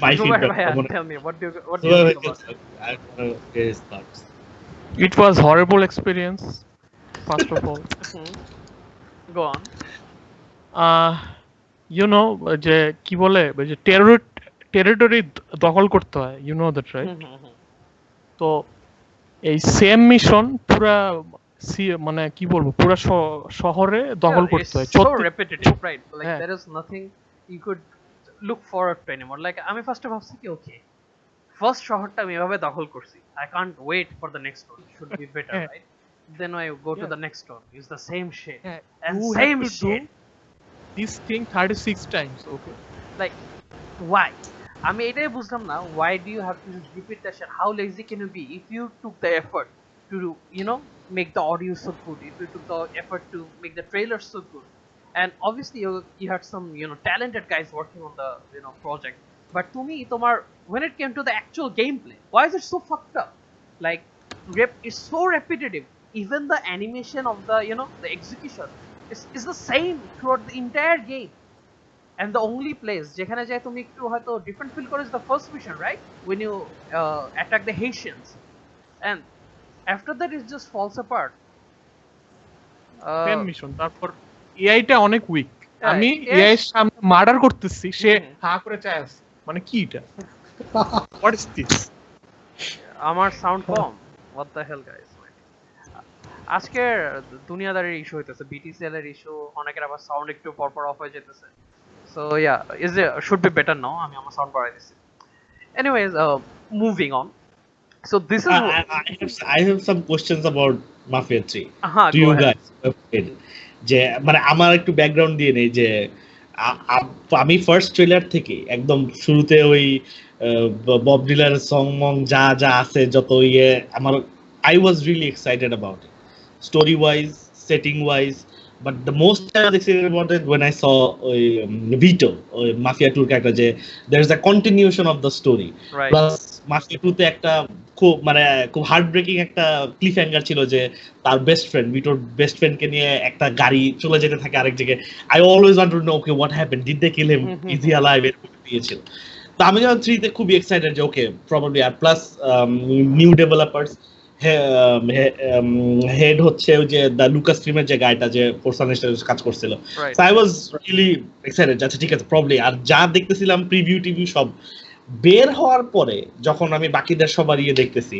মাই feedback. Tell me, what do you think about it? It was horrible experience, first of all. Go on. যে কি বলে যে টেরিটরি দখল করতে হয়, you know that, right? তো এই সেম মিশন পুরা মানে কি বলবো পুরা শহরে দখল করতে হয়. So repetitive, right? Like there is nothing you could look forward to anymore. Like আমি ফার্স্টে ভাবছি কি, okay, ফার্স্ট শহরটা আমি এভাবে দখল করছি, I can't wait for the next one, it should be better, right? Then I go to the next one, it's the same shit, and same shit, this thing 36 times. Okay, like why? আমি এটাই বুঝলাম না, why do you have to repeat that shit? How lazy can you be if you took the effort to make the audio so good, if you took the effort to make the trailer so good, and obviously you had some talented guys working on the project, but to me tomar when it came to the actual gameplay, why is it so fucked up? Like it's so repetitive. Even the animation of the the execution is the same throughout the entire game. And the only place যেখানে যায় তুমি একটু হয়তো different feel করে is the first mission, right? When you attack the Haitians, and after that it just falls apart. Same mission, তারপর এআইটা অনেক week. আমি AI এর সামনে মার্ডার করতেছি, সে হা করে চায় আছে, মানে কি এটা? What is this? আমার sound com, what the hell guys? আজকে দুনিয়াদারির ইস্যু হইতেছে, বিটিসিএল এর ইস্যু, অনেকের আবার সাউন্ড একটু পরপর অফ হয়ে যেতেছে. So yeah, should be better now. আমি আমার সাউন্ড বাড়াই দিছি. Anyways, moving on. So this is I have some questions about Mafia 3 to go you ahead. guys. যে মানে আমার একটু ব্যাকগ্রাউন্ড দিয়ে নেই, যে আমি ফার্স্ট ট্রেলার থেকে একদম শুরুতে ওই বব ডিলারের সং মং যা যা আছে যত আমার I was really excited about it, story wise, setting wise, but the most I was excited about it when I saw Vito, Mafia 2 character, যে there is a continuation of the story, right? Plus Mafia 2 তে একটা খুব heart breaking একটা cliff hanger ছিল, যে তার best friend ভিটোর best ফ্রেন্ডকে নিয়ে একটা গাড়ি চলে যেতে থাকে আরেক জায়গায়. I always want to know, okay, what happened, did they kill him, is he alive, এরকম দিয়েছিল. তো আমি যখন 3 তে খুবই এক্সাইটেড যে ওকে প্রবাবলি, আর প্লাস নিউ ডেভেলপারস, হেড হচ্ছে ওই যে দ্য লুকাস ফিল্মের যে গায়টা যে ফোর্সানিস্টের কাজ করছিল. So I was really excited, আচ্ছা ঠিক আছে প্রবাবলি. আর যা দেখতেছিলাম প্রিভিউ টিভিউ সব বের হওয়ার পরে যখন আমি বাকিদের সবার ইয়ে দেখতেছি,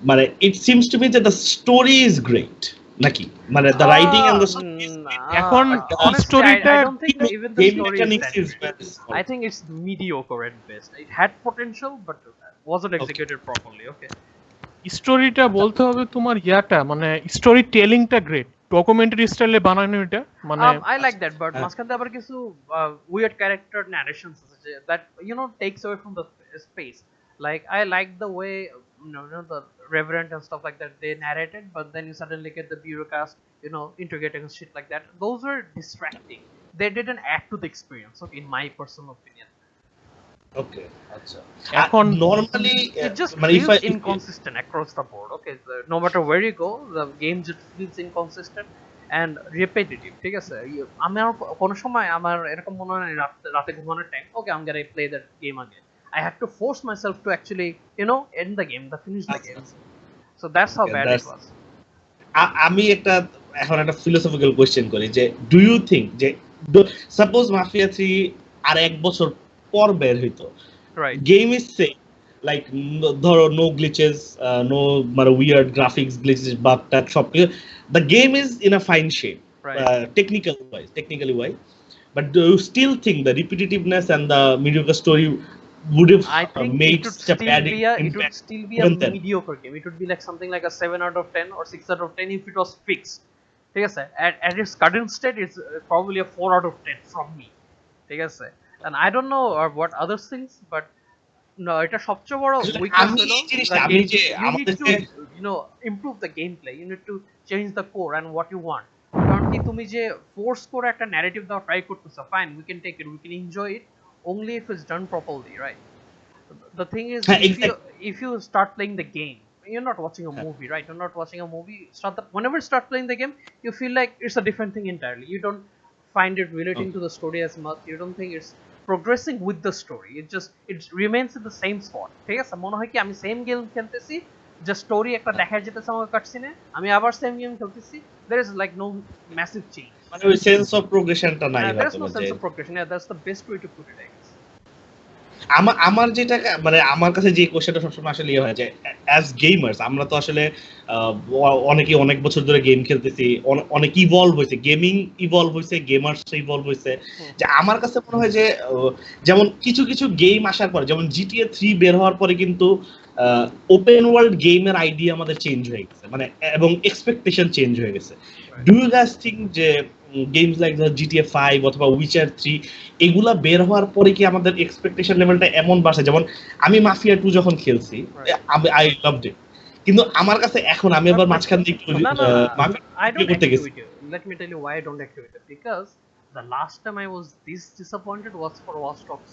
মানে ইট সিমস টু মি যে দ্য স্টোরি ইজ গ্রেট, নাকি মানে the writing and the story is এখন Honestly, স্টোরিটা I don't think even the game story is mechanics that is great. I think it's mediocre at best. It had potential, but wasn't executed properly. Okay. স্টোরিটা বলতে হবে তোমার ইয়াটা মানে story টেলিংটা great, documentary স্টাইলে বানানো এটা মানে I like that, but মাঝখানে আবার কিছু weird character narrations আছে that takes away from the space. Like I like the way the Reverend and stuff like that they narrated, but then you suddenly get the bureaucrat, integrating and shit like that. Those were distracting. They didn't add to the experience. Okay, in my personal opinion. ওকে আচ্ছা এখন normally It just মানে if feels I inconsistent across the board. Okay, no matter where you go, the game just feels inconsistent and repetitive. ঠিক আছে, আমার কোনো সময় আমার এরকম মনে হয় রাতে ঘুমানোর time, okay, I'm gonna play that game again. I have to force myself to actually, end the game, to finish the game. So that's how bad it was. আমি এখন একটা ফিলোসফিক্যাল কোশ্চেন করি যে ডু ইউ থিঙ্ক যে suppose Mafia 3 আর এক বছর পর বের হইতো, Right. Game is say like ধরো নো গ্লিচেস, নো মানে উইয়ার্ড গ্রাফিক্স গ্লিচেস বাগ টাগ সব কিছু, the game is in a fine shape technically wise, but do you still think the repetitiveness and the mediocre story would have I think made it would such a still bad be a it would impact still be a even then? mediocre game. It would be like something like a 7 out of 10 or 6 out of 10 if it was fixed. ঠিক আছে, at its current state it's probably a 4 out of 10 from me. ঠিক আছে, and I don't know what other things, but no, এটা সবচেয়ে বড় আসলে weakness আমি হলো এই জিনিসটা the আমি game. যে You need আমাদের to যে improve the gameplay. You need to change the core and what you want. কারণ কি তুমি যে ফোর্স করে একটা ন্যারেটিভ দাও ট্রাই করতেছো, fine, we can take it, we can enjoy it only if it's done properly, right? The thing is, হ্যাঁ if you start playing the game, you're not watching a movie, right? You're not watching a movie. Whenever you start playing the game, you feel like it's a different thing entirely. You don't find it relating to the story as much. You don't think it's progressing with the story. It remains in the same spot. ঠিক আছে, মনে হয় কি আমি same game খেলতেছি, যে story একটা দেখা যেতেছে আমার কাটসিনে, আমি আবার সেম গেম খেলতেছি, there is like no massive change. মানে ওই সেন্স অফ প্রোগ্রেশনটা নাই There's হয়তো no যে sense of progression. Yeah, that's the best way to put it, I guess. আমার যেটা মানে আমার কাছে যে কোশ্চেনটা সবসময় আসলে ইয়ে হয় যে অ্যাজ গেমার্স আমরা তো আসলে অনেকে অনেক বছর ধরে গেম খেলতেছি, অনেক ইভলভ হয়েছে, গেমিং ইভলভ হয়েছে, গেমার্স ইভলভ হয়েছে, যে আমার কাছে মনে হয় যে যেমন কিছু কিছু গেম আসার পরে, যেমন জিটিএ 3 বের হওয়ার পরে কিন্তু ওপেন ওয়ার্ল্ড গেমের আইডিয়া আমাদের চেঞ্জ হয়ে গেছে, মানে এবং এক্সপেকটেশন চেঞ্জ হয়ে গেছে। ডু ইউ গাইস থিঙ্ক যে গেমস লাইক জিটিএ 5 অথবা উইচার 3 এগুলা বের হওয়ার পরে কি আমাদের এক্সপেকটেশন লেভেলটা এমন বাড়ছে? যেমন আমি মাফিয়া 2 যখন খেলছি, আই লাভড ইট, কিন্তু আমার কাছে এখন আমি আবার মাঝখান দিয়ে একটু I don't করতে agree গেছি। with you. Let me tell you why I don't agree with it. Because the last time I was this disappointed was for Watch Dogs.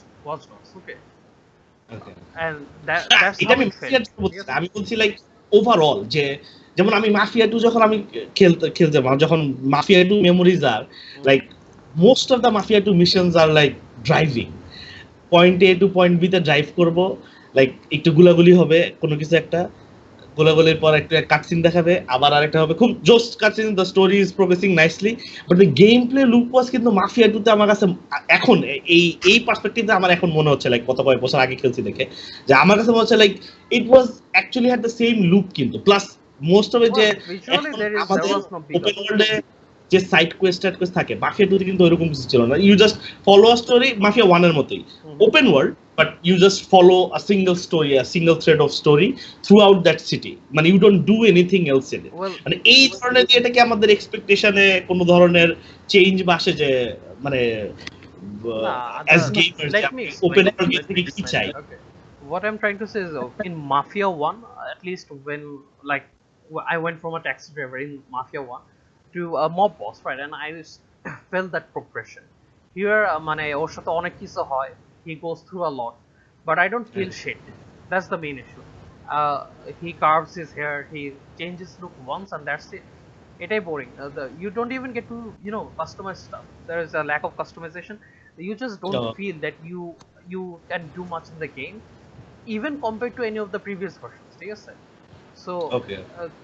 Okay, and that's এটা how আমি it mafia felt. 2 বলছি না, আমি বলছি like overall, যে যেমন আমি mafia 2 যখন আমি খেলতে যখন Mafia 2 memories are like most of the Mafia 2 missions are like driving, point A to point B তে ড্রাইভ করব, লাইক একটু গুলাগুলি হবে, কোনো কিছু একটা গোলাগুলির পর একটা কাটসিন দেখাবে, আবার আরেকটা হবে, খুব জোস cutscene, the story is progressing nicely, but the game play loop was কিন্তু মাফিয়া 2 তে আমার কাছে এখন এই পার্সপেক্টিভে আমার এখন মনে হচ্ছে লাইক কয়েক বছর আগে খেলছি দেখে, যে আমার কাছে মনে হচ্ছে like it was actually had the same loop, কিন্তু প্লাস মোস্ট অফ ইট যে Visually, there আমাদের was no big ওপেন ওয়ার্ল্ডে যে সাইড কোয়েস্ট থাকে, মাফিয়া 2 তে কিন্তু ওইরকম কিছু ছিল না। You just follow a story, Mafia 1 এর মতোই open world, but you just follow a single story, a single thread of story throughout that city, মানে you don't do anything else in it. মানে এই ধরনের দিয়ে এটা কি আমাদের এক্সপেকটেশনে কোনো ধরনের চেঞ্জ আসে, যে মানে as gamers let me open explain. world Let me game কি explain চাই? that. Okay, what I'm trying to say is, in Mafia 1, at least when like I went from a taxi driver in Mafia 1 to a mob boss, right, and I felt that progression. Here, মানে ওর সাথে অনেক কিছু হয়, he goes through a lot, but I don't feel shit. That's the main issue. He carves his hair, he changes look once, and that's it. এটাই boring. You don't even get to customize stuff. There is a lack of customization. You just don't feel that you can do much in the game, even compared to any of the previous versions. ঠিক আছে, so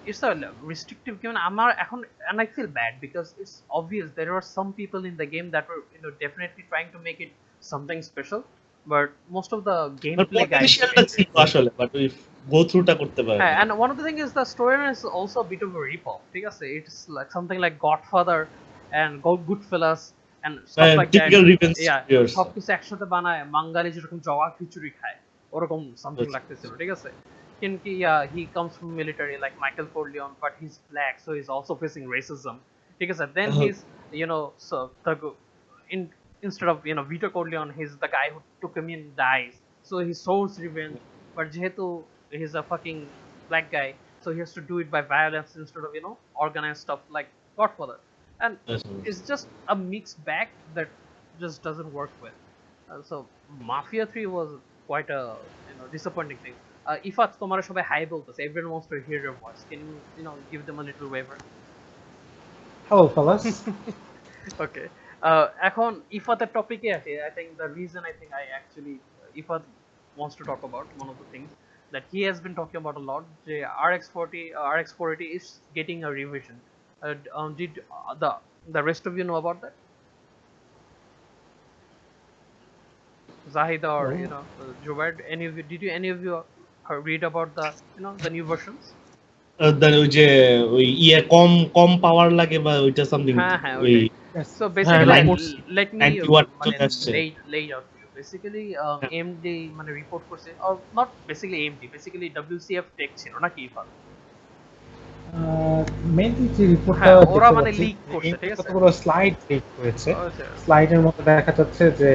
it's a restrictive game. আমার এখন, and I feel bad because it's obvious there are some people in the game that were definitely trying to make it something special, but most of the But gameplay guides পটেনশিয়ালটা ছিল আসলে, but ওই গো থ্রুটা করতে পারে and one of the thing is the storyline is also a bit of a rip-off. It's like something like Godfather and Goodfellas and stuff like that. Typical revenge Yeah, stories. সবকিছু একসাথে বানায় বাঙালি যেরকম জওয়া খিচুড়ি খায় ওরকম something লাগতেছিল, ঠিক আছে? কিন্তু he comes from military like Michael Corleone, but he's black, so he's also facing racism, ঠিক আছে? Then he's so instead of Vito Corleone, he's the guy who took him in dies, so he sows revenge, but যেহেতু he's a fucking black guy, so he has to do it by violence instead of organized stuff like Godfather, and it's just a mixed bag that just doesn't work well. So Mafia 3 was quite a disappointing thing. Ifat, তোমার সবাই high বলতেছে, everyone wants to hear your voice. Can you give them a little waiver? Hello, fellas. Okay. এখন ইফাতের টপিকে আসি. I think the reason I actually Ifat wants to talk about one of the things that he has been talking about a lot, যে RX40 RX 480 is getting a revision. Did the rest of you know about that? Zahid or Zubaer, any of you read about the new versions? ওই যে ওই কম কম পাওয়ার লাগে বা ওইটা something হ্যাঁ ওই Yes. So basically, let me 90 watt চলে আসছে। lay out for you. Basically, AMD মানে report করছে, or not basically AMD, basically WCF Tech ছিল নাকি ইফাত? মেইনলি যে রিপোর্টটা হ্যাঁ, ওরা মানে leak করছে, ঠিক আছে? কতগুলো স্লাইড লিক হয়েছে। আচ্ছা। স্লাইডের মধ্যে দেখা যাচ্ছে যে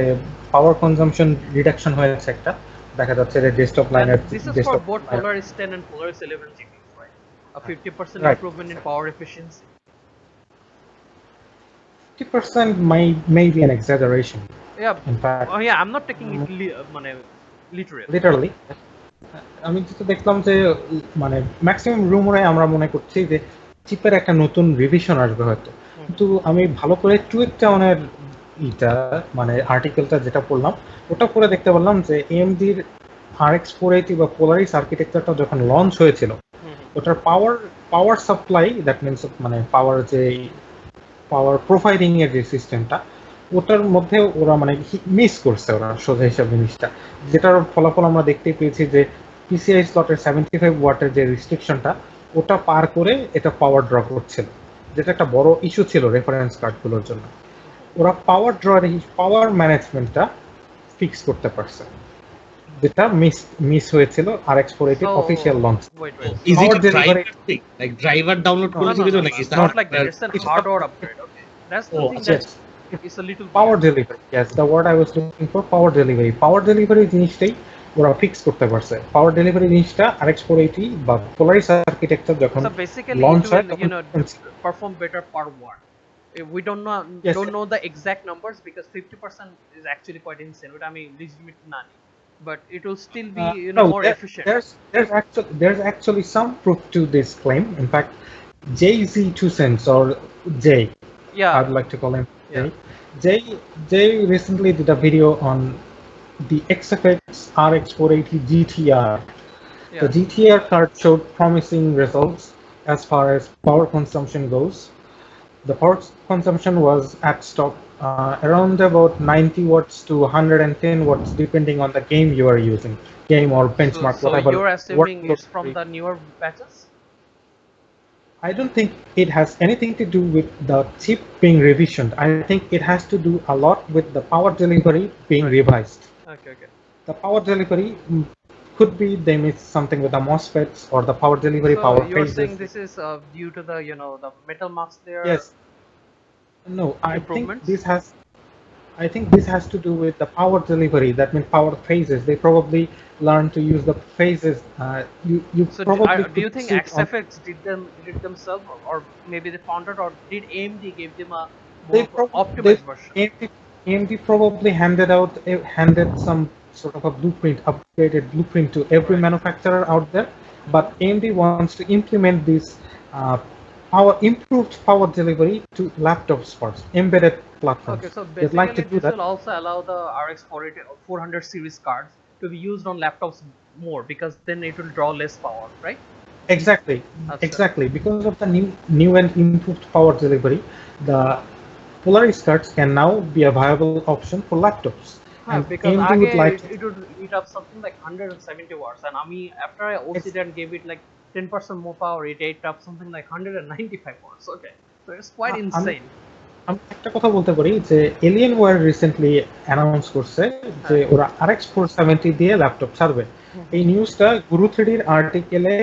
পাওয়ার কনজাম্পশন রিডাকশন হয়েছে একটা, দেখা যাচ্ছে যে ডেস্কটপ লাইনের And this is for both Polaris 10 and Polaris 11 GPUs, right? A 50% Right. improvement in power efficiency. 50% may be an exaggeration. Yeah. In fact, I'm not taking it মানে literally. Literally আমি যেটা দেখলাম যে মানে ম্যাক্সিমাম রুমরে আমরা মনে করছি যে চিপের একটা নতুন রিভিশন আসবে হয়তো, কিন্তু আমি ভালো করে টুইটাউনের মানে আর্টিকেলটা যেটা পড়লাম ওটা পড়ে দেখতে পারলাম যে AMD-র RX 480 বা পোলারিস আর্কিটেকচারটা যখন লঞ্চ হয়েছিল ওটার পাওয়ার সাপ্লাই, দ্যাট মিনস মানে পাওয়ার প্রোভাইডিং এর যে সিস্টেমটা ওটার মধ্যে ওরা মানে মিস করছে ওরা সোজা হিসাব জিনিসটা, যেটার ফলাফল আমরা দেখতে পেয়েছি যে PCI স্লটের 75 ওয়াটের যে রেস্ট্রিকশনটা ওটা পার করে এটা পাওয়ার ড্র করছিল, যেটা একটা বড় ইস্যু ছিল রেফারেন্স কার্ডগুলোর জন্য। ওরা পাওয়ার ম্যানেজমেন্টটা ফিক্স করতে পারছে, যেটা মিস হয়েছিল RX 480 official launch. Wait. Is it Power delivery- like driver download করে No, দিবে নাকি not like that. It's a hardware upgrade. Okay, that's the thing that is a little power weird. Delivery, yes, the word I was looking for, power delivery জিনিসটাই ওরা fix করতে পারছে। পাওয়ার delivery জিনিসটা RX 480 বা Polaris architecture যখন So basically, launch it হয় will perform better per watt. We Yes. don't know the exact numbers because 50% is actually quite insane. But I mean, legitimate nani, but it will still be more efficient. There's actually some proof to this claim. In fact, JZ2cents or J, Yeah. I'd like to call him Yeah. Jay recently did a video on the XFX RX 480 GTR. Yeah. The GTR card showed promising results as far as power consumption goes. The power consumption was at stock around about 90 watts to 110 watts depending on the game you are using, game or benchmark, So whatever. you're assuming workload it's from the newer batches? I don't think it has anything to do with the chip being revisioned. I think it has to do a lot with the power delivery being Right. revised. Okay. The power delivery could be they missed something with the MOSFETs or the power delivery, So power you're phases. saying this is due to the the metal marks there? Yes. No, Improvements? I think this has to do with the power delivery. That means power phases. They probably learn to use the phases. You So probably do you could think see it on- XFX did it themselves, or maybe they found it, or did AMD give them a They more prob- optimized version? AMD probably handed some sort of a blueprint, upgraded blueprint to every Right. manufacturer out there. But AMD wants to implement this improved power delivery to laptops first, embedded platforms. Okay, so They'd like to basically do this that. will also allow the RX 400 series cards to be used on laptops more, because then it will draw less power, right? Exactly, That's exactly. Because of the new and improved power delivery, the Polaris cards can now be a viable option for laptops. Huh, and because AMD আগে would like it would eat up something like 170 watts, and আমি after I OC'd and gave it like 10% more power, it ate up something like 195 watts. Okay, so it's quite আমি insane. আমি একটা কথা বলতে পারি যে alien wire recently announce করছে যে হ্যাঁ। ওরা RX 470 দিয়ে ল্যাপটপ ছাড়বে। এই নিউজটা গুরু থ্রিডির আর্টিকেলে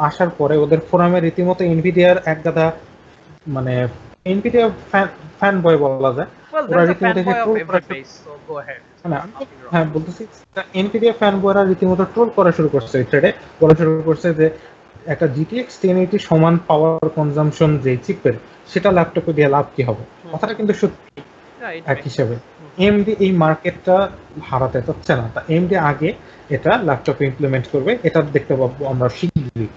আসার পরে ওদের ফোরামে রীতিমতো এনভিডিয়ার এক গাদা মানে এনভিডিয়া ফ্যান বয় বলা যায়, Well, ওরা there's a রীতিমতো fanboy of ট্রোল করা every base, so go ahead. মানে Nothing wrong. হ্যাঁ বলতেছি এনভিডিয়া ফ্যান বয়রা রীতিমতো ট্রোল করা শুরু করছে এই থ্রেডে, বলা শুরু করছে যে একটা GTX 1080 সমান পাওয়ার কনজাম্পশন যে চিপের সেটা ল্যাপটপে দিয়ে লাভ কি হবে। কথাটা কিন্তু সত্যি Yeah, it এক makes হিসাবে। sense. AMD এই মার্কেটটা হারাতে চাচ্ছে না, তা AMD আগে এটা ল্যাপটপে ইমপ্লিমেন্ট করবে, এটা দেখতে পাবো আমরা শীঘ্রই।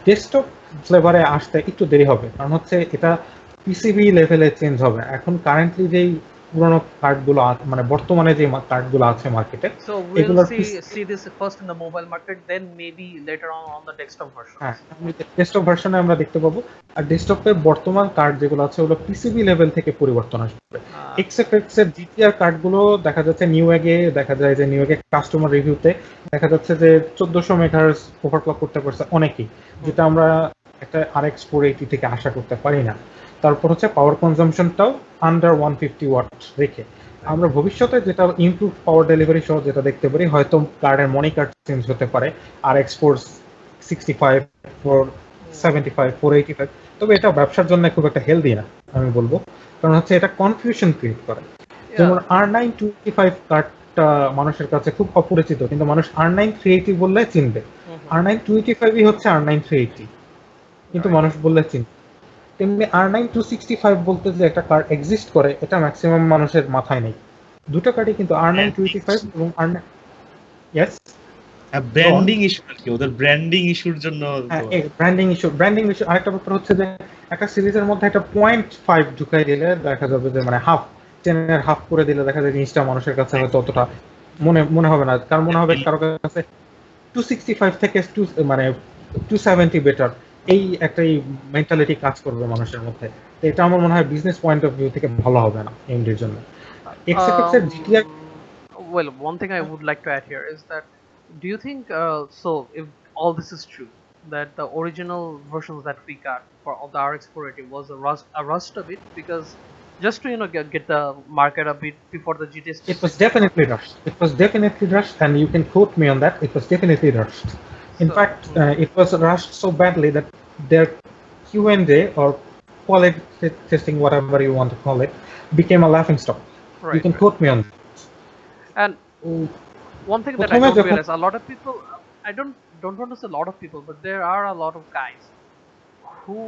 ডেস্কটপ ফ্লেভারে আসতে একটু দেরি হবে, কারণ হচ্ছে এটা পিসিবি লেভেলে চেঞ্জ হবে। এখন কারেন্টলি যেই পুরোনো কার্ডগুলো মানে বর্তমানে যে কার্ডগুলো আছে মার্কেটে So we'll এগুলোর see this first in the mobile market, then maybe later on the desktop version. হ্যাঁ ডেস্কটপ ভার্সনে আমরা দেখতে পাবো। আর ডেস্কটপে বর্তমান কার্ড যেগুলো আছে ওগুলো পিসিবি লেভেল থেকে পরিবর্তন আসবে। এক্সএফএক্স এর জিটিআর কার্ডগুলো দেখা যাচ্ছে নিউএগে, দেখা যায় যে নিউএগে কাস্টমার রিভিউতে দেখা যাচ্ছে যে 1400 মেগাহার্টজ ওভারক্লক করতে পারছে অনেকেই, যেটা আমরা একটা RX 480 থেকে আশা করতে পারি না। তারপর হচ্ছে পাওয়ার কনজাম্পশনটাও আন্ডার 150 ওয়াট রেখে আমরা ভবিষ্যতে যেটা ইমপ্রুভ পাওয়ার ডেলিভারি সহ যেটা দেখতে পারি, হয়তো কার্ডের মনি কার্ড চেঞ্জ হতে পারে RX 465, 475, 485, তবে এটা ব্যবসার জন্য খুব একটা হেলদি না আমি বলবো, কারণ হচ্ছে এটা কনফিউশন ক্রিয়েট করে। যেমন R9 285 কার্ডটা মানুষের কাছে খুব অপরিচিত, কিন্তু মানুষ R9 380 বললে চিনবে। R9 285 হচ্ছে R9 380, কিন্তু মানুষ বললে চিনবে। তেমনি R9 265 বলতে যে একটা কার্ড এক্সিস্ট করে এটা ম্যাক্সিমাম মানুষের মাথায় নেই। দুটো কার্ডই কিন্তু R9 285 এবং R9 ইয়েস ব্র্যান্ডিং ইস্যু আর কি, ওদের ব্র্যান্ডিং ইস্যুর জন্য। Branding issue. আরেকটা ব্যাপার হচ্ছে যে একটা সিরিজের মধ্যে একটা 0.5 ঢুকাই দিলে দেখা যাবে যে মানে হাফ 10 এর হাফ করে দিলে দেখা যায় জিনিসটা মানুষের কাছে হয়তো অতটা মনে হবে না, কারণ মনে হবে কারো কাছে 265 থেকে মানে 270 বেটার, এই একটা মেন্টালিটি কাজ করবে মানুষের মধ্যে। এটা আমার মনে হয় বিজনেস পয়েন্ট অফ ভিউ থেকে ভালো হবে না এমডির জন্য। এক্সএফএক্স এর GTR Well, one thing I would like to add here is that, do you think so if all this is true, that the original versions that we got for of the RX 480 was a rust a bit, because just to get the market a bit before the GTS? It was definitely rushed. It was definitely rushed, and you can quote me on that. It was definitely rushed. In fact, it was rushed so badly that their Q&A or quality testing, whatever you want to call it, became a laughing stock. Right, You can quote me on that. And one thing that I don't realize, a lot of people, I don't want to say a lot of people, but there are a lot of guys who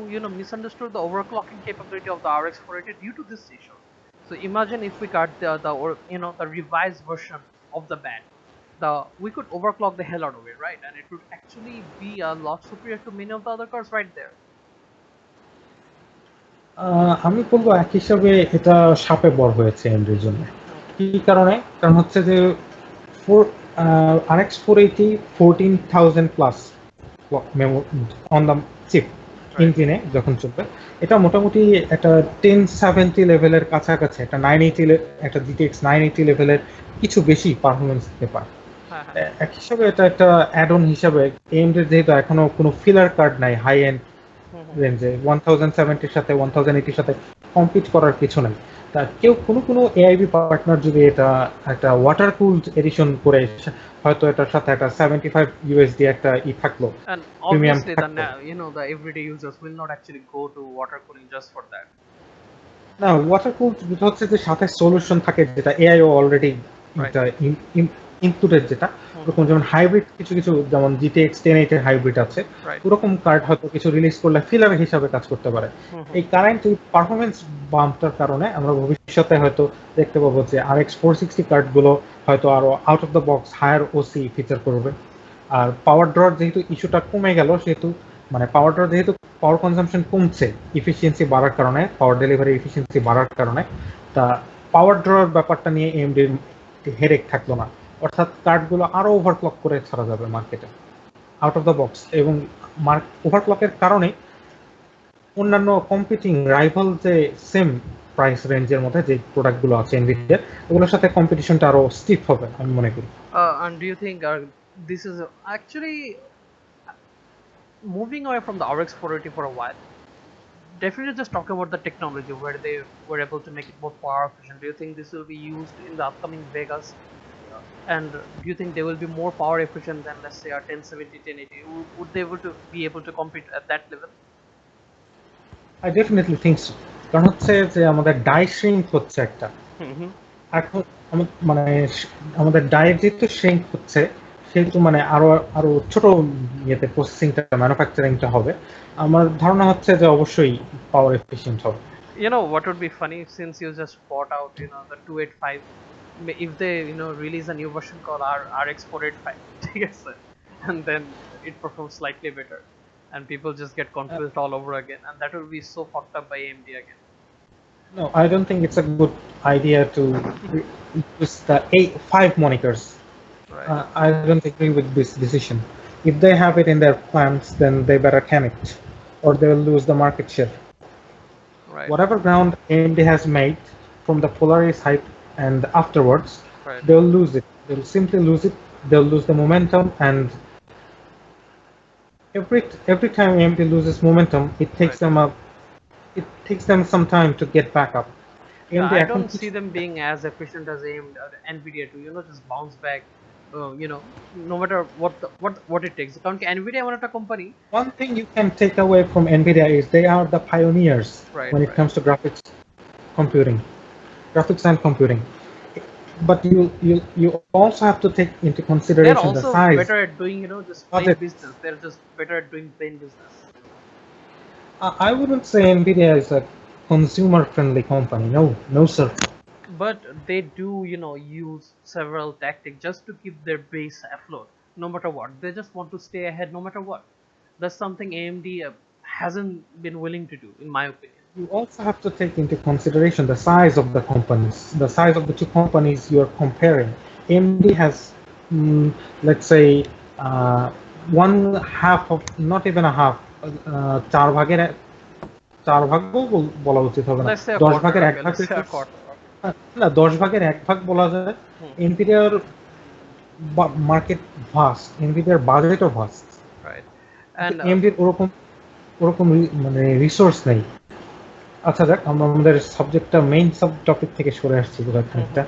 misunderstood the overclocking capability of the RX 480 due to this issue. So imagine if we got the revised version of the band, we could overclock the hell out of it, right? And it would actually be a lot superior to many of the other cars right there. আমি বলবো এক হিসাবে এটা সাপে বড় হয়েছে এমডির জন্য। কি কারণে? কারণ হচ্ছে যে RX 480 14,000 plus on the chip ইঞ্জিনে যখন চলবে, এটা মোটামুটি একটা 1070 লেভেলের কাছাকাছি, একটা 980 একটা GTX 980 লেভেলের কিছু বেশি পারফরমেন্স দিতে পারে। এক হিসাবে এটা একটা অ্যাড অন হিসাবে এমডির যেহেতু এখনো কোনো ফিলার কার্ড নাই হাই এন্ড রেঞ্জে, 1070 সাথে 1080 সাথে কম্পিট করার কিছু নাই, তা কেউ কোনো এআইবি পার্টনার যদি এটা একটা ওয়াটার কুলড এডিশন করে হয়তো এটার সাথে একটা 75 ইউএসডি একটা থাকলো, and obviously the everyday users will not actually go to water cooling just for that. না, ওয়াটার কুলড হচ্ছে যে সাথে সলিউশন থাকে যেটা এআইও অলরেডি ইনক্লুডেড, যেটা ওরকম যেমন হাইব্রিড কিছু যেমন GTX 1080 এর হাইব্রিড আছে, ওরকম কার্ড হয়তো কিছু রিলিজ করলে ফিলার হিসাবে কাজ করতে পারে। এই কারেন্ট পারফরমেন্স বাম্পটার কারণে আমরা ভবিষ্যতে হয়তো দেখতে পাবো যে RX 460 কার্ডগুলো হয়তো আরো out of the box higher OC feature করবে। আর পাওয়ার ড্রর যেহেতু ইস্যুটা কমে গেল, সেহেতু মানে পাওয়ার ড্রর যেহেতু পাওয়ার কনজাম্পশন কমছে ইফিসিয়েন্সি বাড়ার কারণে, পাওয়ার ডেলিভারি ইফিসিয়েন্সি বাড়ার কারণে, তা পাওয়ার ড্রর ব্যাপারটা নিয়ে এমডির হেডেক থাকলো না, অর্থাৎ কার্ডগুলো আরো ওভারক্লক করে ছাড়া যাবে মার্কেটে আউট অফ দ্য বক্স। এবং ওভারক্লকের কারণে অন্যান্য কম্পিটিং রাইভাল যে সেম প্রাইস রেঞ্জের মধ্যে যে প্রোডাক্টগুলো আছে এনভিডিয়ার, ওগুলোর সাথে কম্পিটিশনটা আরো স্টিফ হবে আমি মনে করি। And do you think this is actually moving away from the RX 480 for a while? Definitely just talk about the technology where they were able to make it more power efficient. Do you think this will be used in the upcoming Vegas? And do you think they will be more power efficient than, let's say, our 1070, 1080? Would they be able to compete at that level? I definitely think so, কারণ হচ্ছে যে আমাদের die shrink হচ্ছে একটা, এখন মানে আমাদের Dyer যেহেতু শ্রিঙ্ক হচ্ছে সেহেতু মানে আরো আরো ছোট ইয়েতে প্রসেসিংটা ম্যানুফ্যাকচারিংটা হবে, আমার ধারণা হচ্ছে যে অবশ্যই পাওয়ার এফিশিয়েন্ট হবে। You know what would be funny, since you just bought out, you know, the 285, if they, you know, release a new version called RX 485, yes, and then it performs slightly better, and people just get confused all over again, and that will be so fucked up by AMD again. No, I don't think it's a good idea to use the 5 monikers. Right. I don't agree with this decision. If they have it in their plans, then they better can it, or they will lose the market share. Right. Whatever ground AMD has made from the Polaris hype and afterwards, Right. they'll lose it. They'll simply lose it. They'll lose the momentum, and every time AMD loses momentum, it takes them some time to get back up. Yeah, I don't see them being as efficient as AMD or Nvidia to, you know, just bounce back. You know, no matter what it takes. Because Nvidia is a company. One thing you can take away from Nvidia is they are the pioneers when it comes to graphics and computing. But you also have to take into consideration They're also the size. better at doing, you know, just plain business. They're just better at doing plain business. I wouldn't say Nvidia is a consumer-friendly company. No, sir. But they do, you know, use several tactics just to keep their base afloat, no matter what. They just want to stay ahead, no matter what. That's something AMD hasn't been willing to do, in my opinion. You also have to take into consideration the size of the companies, the size of the two companies you are comparing. AMD has, let's say, one half of, not even a half, 4 ভাগও বলা উচিত হবে না, 10 ভাগের 1 ভাগ, না 10 ভাগের 1 ভাগ বলা যায়। এনভিডিয়ার মার্কেট ভাস্ট, এনভিডিয়ার বাজেটও ভাস্ট, রাইট, এন্ড এমডির ওরকম মানে রিসোর্স নেই। আচ্ছা যাক, আমরা আমাদের সাবজেক্টটা মেইন সাব টপিক থেকে সরে আসছি খানিকটা।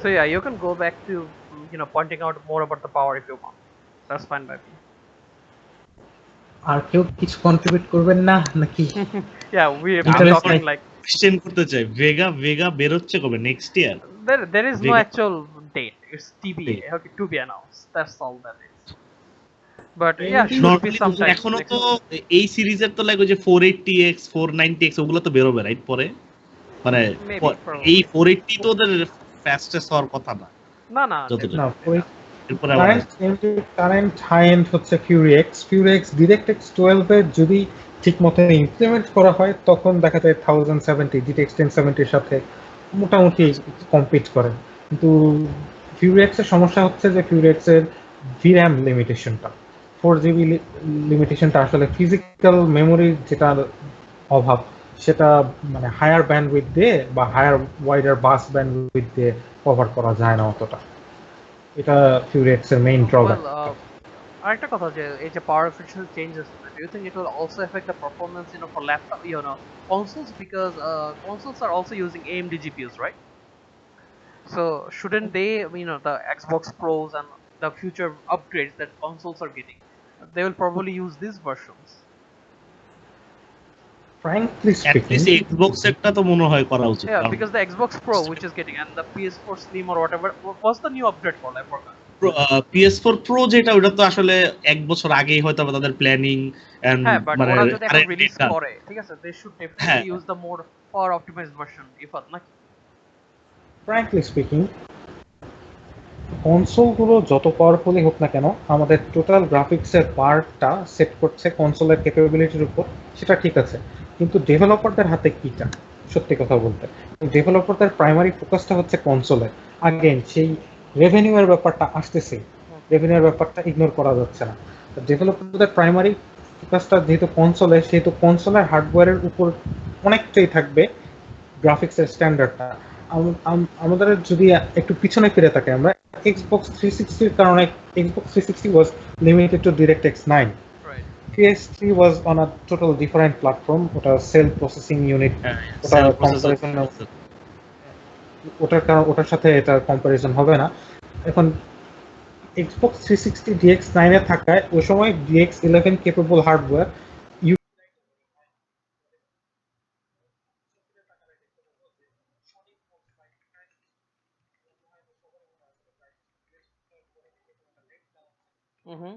So yeah, you can go back to, you know, pointing out more about the power if you want. That's fine by me. আর কেউ কিছু কন্ট্রিবিউট করবেন না নাকি? Yeah, we have been talking like question করতে চাই, ভেগা বের হচ্ছে কবে? Next year? There is no actual date. It's TBA, okay, to be announced. That's all that is. But yeah, should be sometime. এখনো তো এই সিরিজের তো লাগে যে 480x 490x ওগুলো তো বের হবে রাইট পরে, মানে এই 480 তো ওদের ফাস্টেস্ট হওয়ার কথা না। না কারেন্ট হাই এন্ড হচ্ছে Fury X DirectX 12 এর যদি ঠিকমতো ইমপ্লিমেন্ট করা হয় তখন দেখা যায় 1070 GTX 1070 এর সাথে মোটামুটি কম্পিট করে। কিন্তু Fury X এর সমস্যা হচ্ছে যে Fury X এর VRAM লিমিটেশনটা, 4GB লিমিটেশনটা আসলে ফিজিক্যাল মেমোরির যেটা অভাব সেটা মানে হায়ার ব্যান্ডউইথ দিয়ে বা হায়ার ওয়াইডার বাস ব্যান্ডউইথ দিয়ে কভার করা যায় না অতটা। এটা Fury X এর মেইন ড্রব্যাক। আরেকটা কথা যে এই যে power efficiency changes, do you think it will also affect the performance, you know, for laptop, you know, consoles, because consoles are also using AMD GPUs, right? So shouldn't they, you know, the Xbox Pros and the future upgrades that consoles are getting, they will probably use these versions? Frankly speaking, Xbox একটা তো মনে হয় করা উচিত। Yeah, because the Xbox Pro which is getting and the PS4 Slim or whatever, what's the new upgrade called? I forgot. PS4 Pro যেটা ওটা তো আসলে এক বছর আগেই হয়তো তাদের প্ল্যানিং এন্ড মানে ওরা যদি এখন রিলিজ করে, ঠিক আছে, they should definitely use the more power optimized version, Efat, নাকি? Frankly speaking, কনসোলগুলো যত পাওয়ারফুলই হোক না কেন, আমাদের টোটাল গ্রাফিক্সের পার্টটা সেট করছে কনসোলের ক্যাপাবিলিটির উপর, সেটা ঠিক আছে। কিন্তু ডেভেলপারদের হাতে কিটা, সত্যি কথা বলতে ডেভেলপারদের প্রাইমারি ফোকাসটা হচ্ছে কনসোলে। আগেন সেই রেভিনিউয়ের ব্যাপারটা আসতেছে, রেভিনিউয়ের ব্যাপারটা ইগনোর করা যাচ্ছে না। ডেভেলপারদের প্রাইমারি ফোকাসটা যেহেতু কনসোলে, সেহেতু কনসোলের হার্ডওয়্যারের উপর অনেকটাই থাকবে গ্রাফিক্সের স্ট্যান্ডার্ডটা। আমাদের যদি একটু পিছনে ফিরে থাকে আমরা, Xbox 360 কারণে Xbox 360 was limited to DirectX 9. Right. PS3 was on a total different platform. ওটা সেল প্রসেসিং ইউনিট, ওটা কম্পারিজন, ওটার সাথে এটার কম্পারিজন হবে না। এখন Xbox 360 DX9 এ থাকায় ওই সময় DX11 capable hardware Mm-hmm.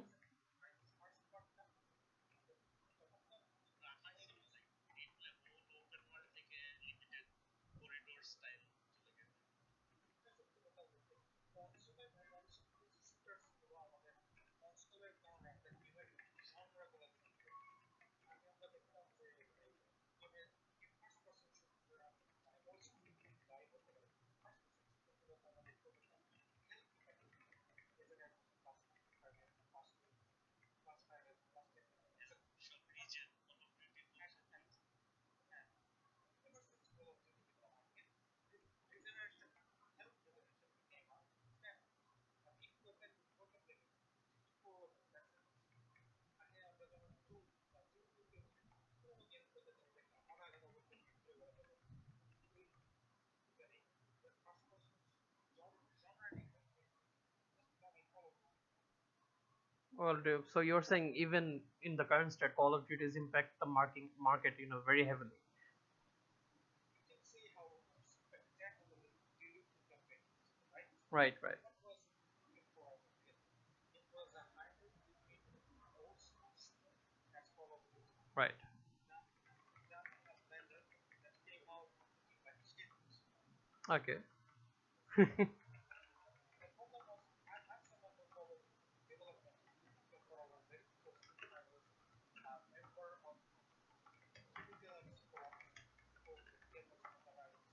Well, so you're saying even in the current state, Call of Duty's impact the market, very heavily. Right, right, right. Okay.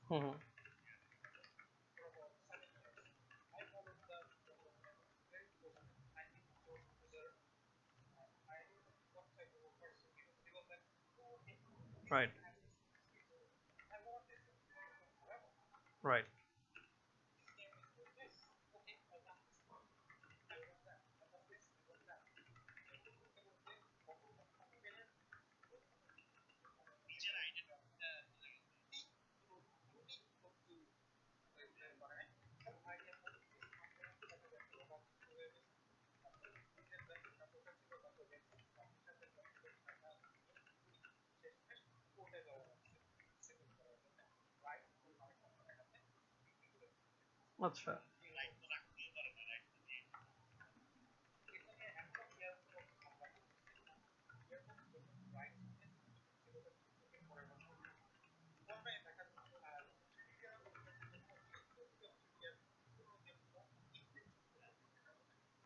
Mhm. Right, right. আচ্ছা।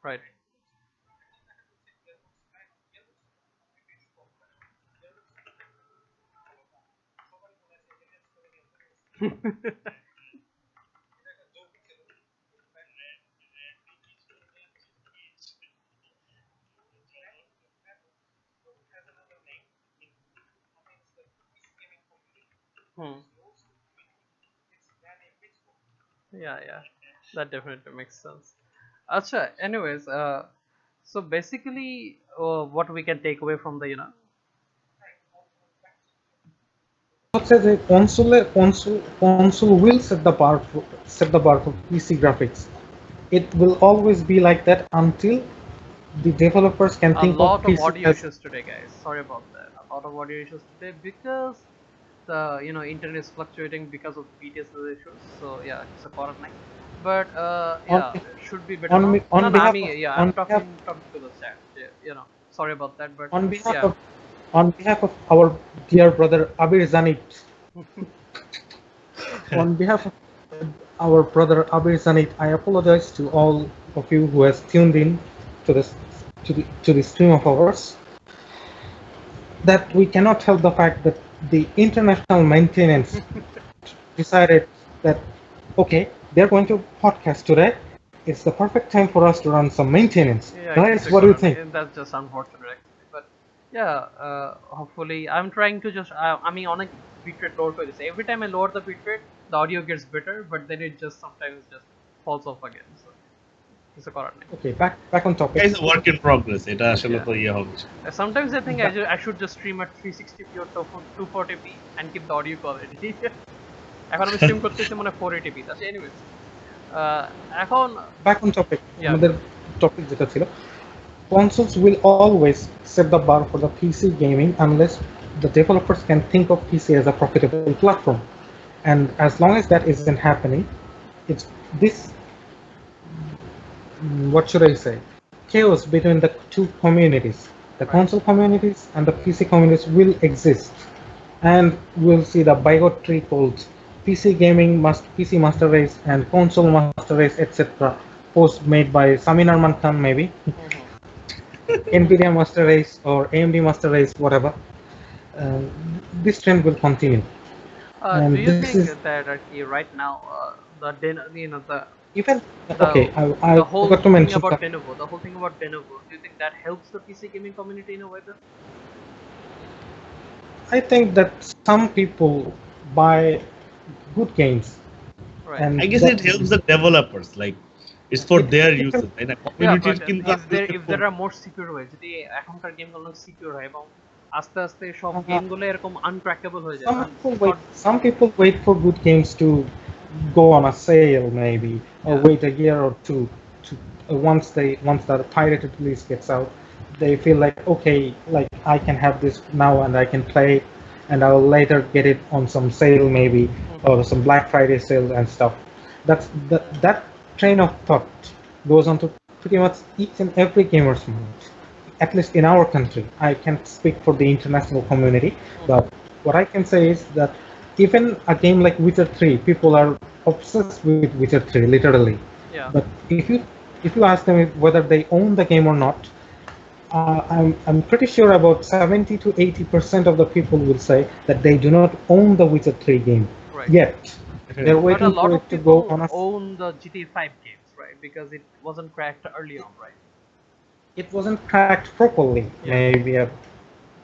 Right. Hmm. Yeah, yeah. That definitely makes sense. Acha, anyways, so basically, what we can take away from the. হচ্ছে যে console will set the bar for PC graphics. It will always be like that until the developers can A think of lot of PC audio as issues today, guys. Sorry about that. A lot of audio issues today because the internet is fluctuating because of BTS issues. So yeah, it's a correct line. But on yeah, it should be better on now. on No, no, I behalf mean, of yeah, on I'm behalf talking to the chat. Yeah, sorry about that, but on behalf yeah. of on behalf of our dear brother Abir Zanit, on behalf of our brother Abir Zanit, I apologize to all of you who has tuned in to this to the stream of ours, that we cannot help the fact that the international maintenance decided that okay, they're going to podcast today. It's the perfect time for us to run some maintenance. Yeah, Guys, what do you think? that's just unfortunate actually. But Hopefully I'm trying to just I mean on a bitrate lower করে দিছি. Every time I lower the bitrate the audio gets better but then it just sometimes just falls off again, so কিছু করার নেই. Okay, back on topic. It's a work in progress. এটা আসলে তো ইয়ে হবে। Sometimes I think I should just stream at 360p or 240p and keep the audio quality. এখন আমি স্ট্রিম করতেছি মানে 480p that's anyways. এখন back on topic. Yeah. আমাদের টপিক যেটা ছিল, consoles will always set the bar for the PC gaming unless the developers can think of PC as a profitable platform. And as long as that isn't happening, it's this, what should I say, chaos between the two communities. The console communities and the PC communities will exist. And we'll see the bigotry called PC gaming, PC Master Race and console Master Race, etc. Post made by Samin Arman Khan maybe. Nvidia Master Race or AMD Master Race, whatever. This trend will continue. Do you think that right now the even the, okay, I the whole forgot to thing mention about that. Lenovo, the whole thing about Lenovo, do you think that helps the PC gaming community in a way then? I think that some people buy good games. Right. And I guess it helps the developers, like it's for their use. And a Yeah, community but if there are more secure ways, যদি এখনকার গেমগুলো secure হয় এবং আস্তে আস্তে সব গেমগুলো এরকম আনট্র্যাকেবল হয়ে যায়। Some people wait for good games to go on a sale maybe, or wait a year or two to once the pirated release gets out, they feel like, okay, like I can have this now and I can play it and I will later get it on some sale maybe, or some Black Friday sale and stuff. That train of thought goes on to pretty much each and every gamer's mind, at least in our country. I can't speak for the international community, but what I can say is that even a game like Witcher 3, people are obsessed with Witcher 3 literally. Yeah. But if you ask them whether they own the game or not, I'm pretty sure about 70 to 80% of the people will say that they do not own the Witcher 3 game yet. They're But a waiting lot for of it to go people on a. own the GTA 5 games, right? Because it wasn't cracked early on, right? It wasn't cracked properly. Maybe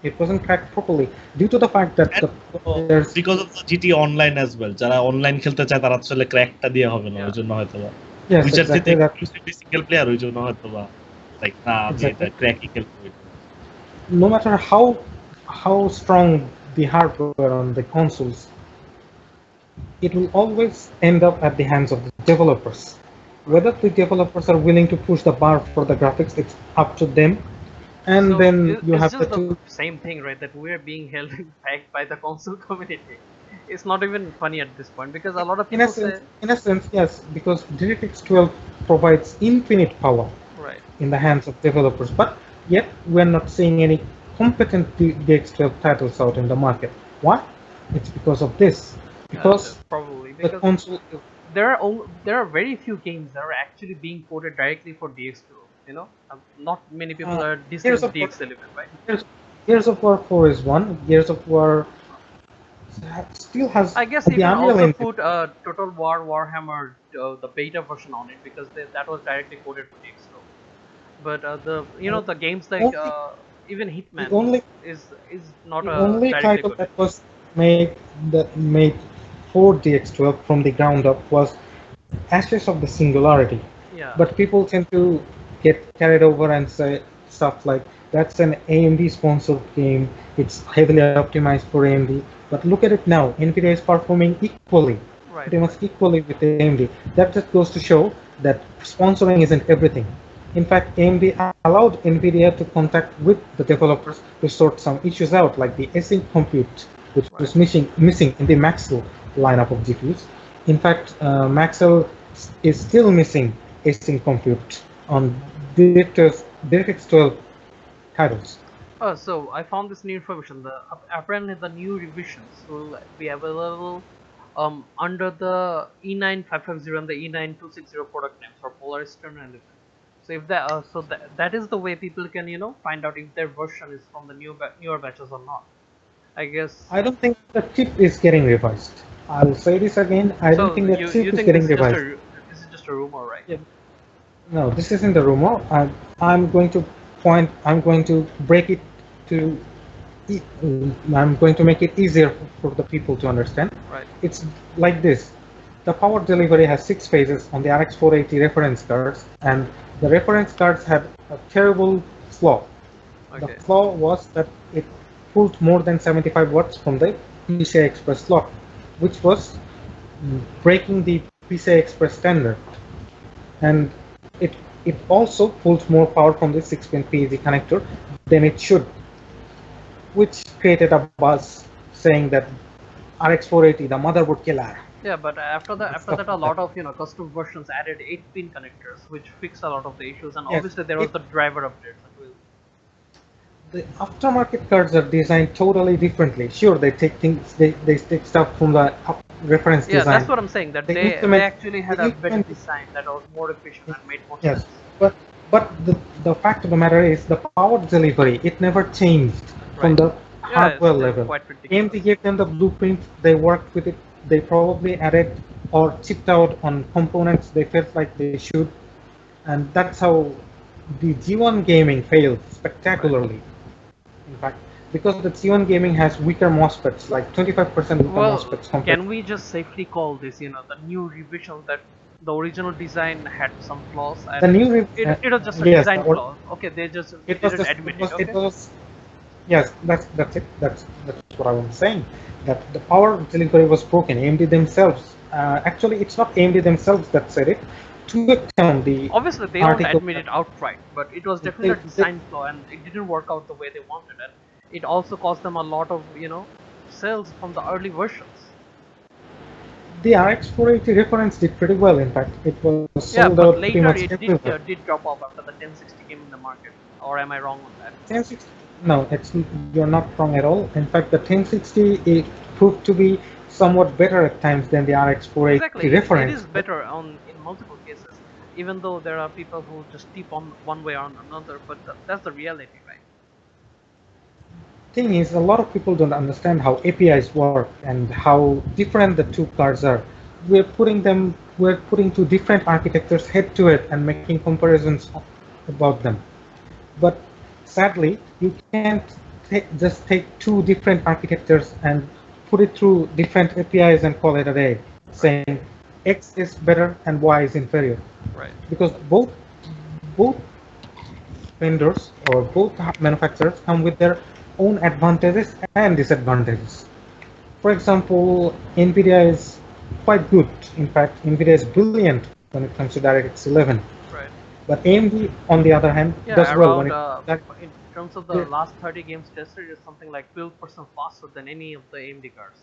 it wasn't cracked properly due to the fact that there's because of the GTA Online as well. যারা online খেলতে চায় তারা আসলে ক্র্যাকটা দিয়ে হবে না, ওই জন্য হয়তো yes, Witcher 3 exactly that. exclusively single player, ওই জন্য হয়তো like না আমি এটা ক্র্যাকই খেলবো। No matter how strong the hardware on the consoles, it will always end up at the hands of the developers. Whether the developers are willing to push the bar for the graphics, it's up to them. And So then you it's have just the the same thing, right? That we're being held back by the console community. It's not even funny at this point because a lot of people say, in a sense, yes, because DirectX 12 provides infinite power right? in the hands of developers, but yet we're not seeing any competent DX12 titles out in the market. Why? It's because of this. Because probably the because console. there are very few games that are actually being ported directly for DX2. You know, not many people are dissing DX11, right? Gears of War 4 is one. Gears of War still has. I guess the you can Unreal also Engine. put Total War Warhammer, the beta version on it because that was directly coded for DX2. But the games like even Hitman is not The a only directly title coded. that was made for DX12 from the ground up was Ashes of the Singularity. Yeah. But people tend to get carried over and say stuff like that's an AMD sponsored game, it's heavily optimized for AMD. But look at it now, Nvidia is performing equally, pretty much equally with AMD. That just goes to show that sponsoring isn't everything. In fact, AMD allowed Nvidia to contact with the developers to sort some issues out, like the async compute, which was missing in the Maxwell lineup of GPUs. In fact, Maxwell is still missing async compute on DirectX 12 titles. So I found this new information. Apparently the new revisions will be available under the E9550 and the E9260 product names for Polaris 10 and 11. So if that is the way people can find out if their version is from the newer batches or not. I guess. I don't think the chip is getting revised. I'll say this again. I don't think the chip is getting revised. This is just a rumor, right? Yeah. No, this isn't a rumor. I'm going to break it I'm going to make it easier for the people to understand. Right. It's like this. The power delivery has 6 phases on the RX 480 reference cards, and the reference cards had a terrible flaw. Okay. The flaw was that it pulled more than 75 watts from the PCI Express slot, which was breaking the PCI Express standard. And it also pulls more power from the 6-pin PEG connector than it should, which created a buzz saying that RX 480, the motherboard killer. Yeah, but after that, a lot of custom versions added 8-pin connectors, which fixed a lot of the issues, and Yes, obviously there was the driver updates as well. The aftermarket cards are designed totally differently. Sure, they take things, they take stuff from the reference Yeah, design. that's what I'm saying. That they actually had a better design that was more efficient and made more Yes, sense. but the fact of the matter is the power delivery, it never changed from Right. the hardware it's level. quite ridiculous. AMD gave them the blueprint, they worked with it, they probably added or chipped out on components they felt like they should, and that's how the G1 gaming failed spectacularly. In fact, because the G1 gaming has weaker MOSFETs, like 25% weaker Well, MOSFETs compared. can we just safely call this, the new revision that the original design had some flaws, and The new it was just a yes, design flaw. Okay, they just it was didn't just, admit it was, okay? it was yes, that's it. That's what I was saying. That the power delivery was broken. AMD themselves, actually, it's not AMD themselves that said it. To extent the Obviously they won't admit it outright, but it was definitely a design flaw, and it didn't work out the way they wanted, and it also cost them a lot of sales from the early versions. The RX 480 reference did pretty well. In fact, it was sold but out pretty later much it everywhere. did drop off after the 1060 came in the market, or am I wrong on that? 1060, no, you're not wrong at all. In fact, the 1060 it proved to be somewhat better at times than the RX 480 Exactly, reference. it is better in multiple cases, even though there are people who just tip on one way or another, but that's the reality, right? Thing is, a lot of people don't understand how APIs work and how different the two cards are. We're putting two different architectures head to head and making comparisons about them. But sadly, you can't just take two different architectures and put it through different APIs and call it a day, saying X is better and Y is inferior. Right. Because both vendors or both manufacturers come with their own advantages and disadvantages. For example, NVIDIA is quite good. In fact, NVIDIA is brilliant when it comes to DirectX 11. Right. But AMD, on the other hand, does well when in terms of the last 30 games tested, is something like 12% faster than any of the AMD cards.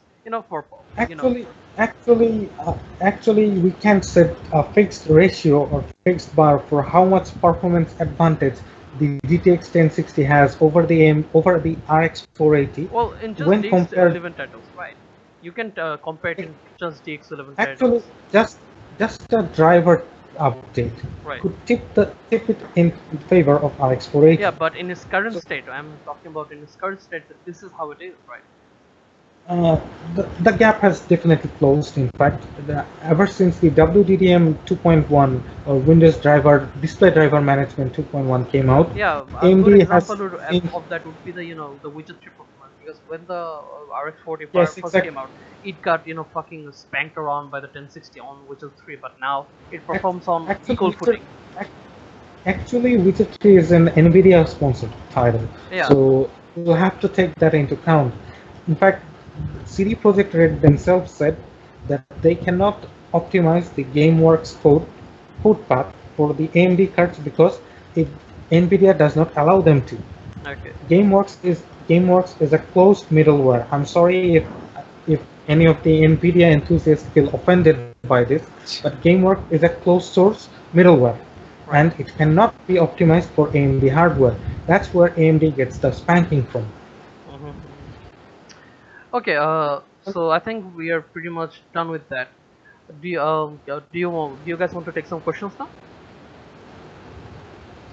Actually, we can't set a fixed ratio or fixed bar for how much performance advantage the GTX 1060 has over the RX 480. Well, in just when compared, DX11 titles, right? You can compare it in just DX11 actually, titles. just a driver update could tip it in favor of RX 480. Yeah, but in its current state, I'm talking about in its current state, this is how it is, right? The gap has definitely closed. In fact, ever since the WDDM 2.1 or Windows driver display driver management 2.1 came out, yeah, a AMD good example of that would be the the widget tree performance, because when the RX 45 first came out, it got fucking spanked around by the 1060 on widget 3, but now it performs on equal footing. Actually, widget 3 is an NVIDIA sponsored title, so you'll have to take that into account. In fact, CD Projekt Red themselves said that they cannot optimize the GameWorks code path for the AMD cards because NVIDIA does not allow them to. Okay. GameWorks is a closed middleware. I'm sorry if any of the NVIDIA enthusiasts feel offended by this, but GameWorks is a closed source middleware, and it cannot be optimized for AMD hardware. That's where AMD gets the spanking from. Okay, so I think we are pretty much done with that. Do you guys want to take some questions now?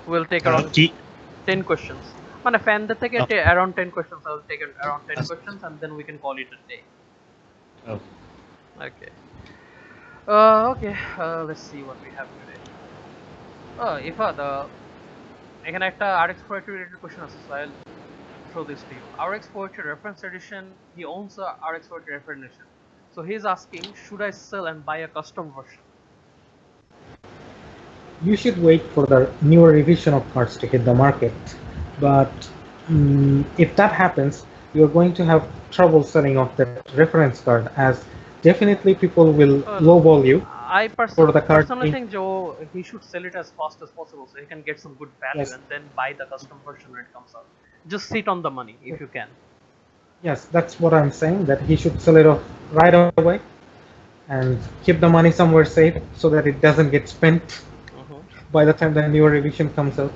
We'll take around 10 questions. Man, fan the take around 10 questions. I'll take around 10 questions and then we can call it a day. Okay. Okay. Let's see what we have today. Efat, এখানে একটা RX 480 related question আছে, so I'll throw this to you. RX Poetry Reference Edition, he owns a RX Poetry Reference Edition. So he's asking, should I sell and buy a custom version? You should wait for the newer revision of cards to hit the market. But if that happens, you're going to have trouble selling off that reference card, as definitely people will lowball you I for the card. personally think Joe, he should sell it as fast as possible so he can get some good value, Yes. and then buy the custom version when it comes out. Just sit on the money if you can. Yes, that's what I'm saying, that he should sell it off right away and keep the money somewhere safe so that it doesn't get spent by the time the newer revision comes out.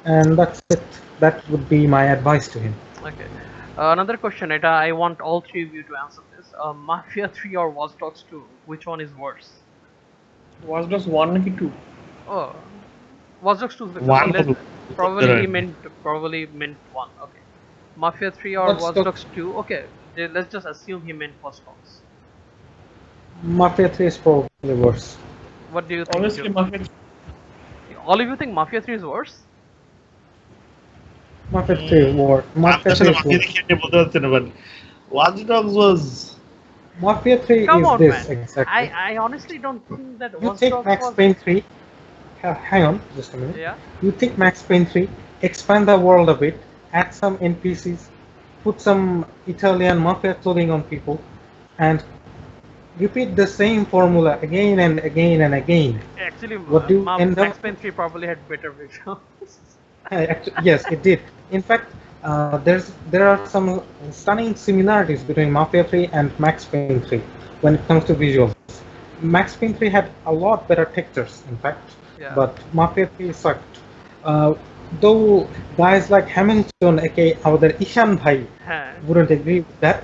And that's it. That would be my advice to him. Okay. Another question, Eta, I want all three of you to answer this. Mafia 3 or Watch Dogs 2, which one is worse? Watch Dogs 1 নাকি 2? Oh, Watch Dogs 2 is the One less, probably. probably he Right. probably meant 1. Okay. Mafia 3 or Watch Watch Dogs- Dogs 2? Okay, let's just assume he meant Watch Dogs. Mafia 3 is probably worse. What do you think? Obviously Joe? Mafia All of you think Mafia 3 is worse? Mafia 3 is worse. Mafia 3 is worse. But Watch Dogs was Mafia 3 Come is on, this, man. exactly. I honestly don't think that You Watch take Dogs Max was... Payne 3, hang on just a minute. Yeah. You take Max Payne 3, expand the world a bit, add some NPCs, put some Italian mafia clothing on people, and repeat the same formula again and again and again. Actually, What do you end Max up- Payne 3 probably had better visuals. Yes, it did. In fact, there are some stunning similarities between Mafia 3 and Max Payne 3 when it comes to visuals. Max Payne 3 had a lot better textures, in fact, Yeah. but Mafia 3 sucked. Though guys like Hamilton, aka our Ishan Bhai, Huh. wouldn't agree with that.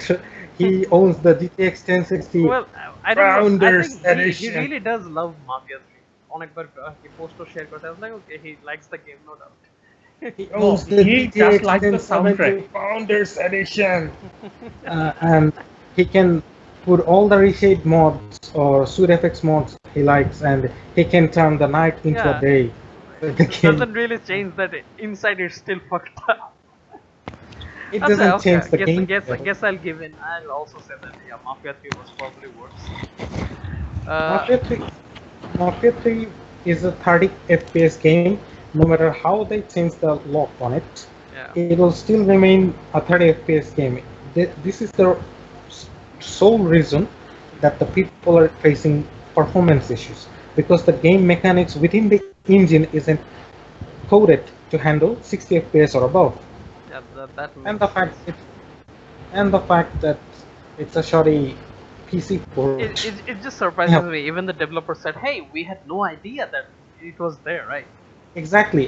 He owns the GTX 1060. Well, I don't know. I Founders think he Edition. really does love Mafia 3. অনেকবার he post or share করতে, I was like, okay, he likes the game, no doubt. He owns No, the he GTX just likes the 1070 soundtrack. Founders Edition. And he can put all the reshade mods or SweetFX mods he likes, and he can turn the night into Yeah. a day. The game, Doesn't really change that inside it's still fucked up. it That's doesn't okay. change the game. Guess I'll give in. I'll also say that yeah, Mafia 3 was probably worse. Mafia 3 is a 30 FPS game. No matter how they change the lock on it, Yeah. it will still remain a 30 FPS game. This is the sole reason that the people are facing performance issues, because the game mechanics within the engine isn't coded to handle 60 FPS or above. Yeah, that And makes the fact that it's a shoddy PC port. it just surprises Yeah. me. Even the developer said, "Hey, we had no idea that it was there, right?" Exactly.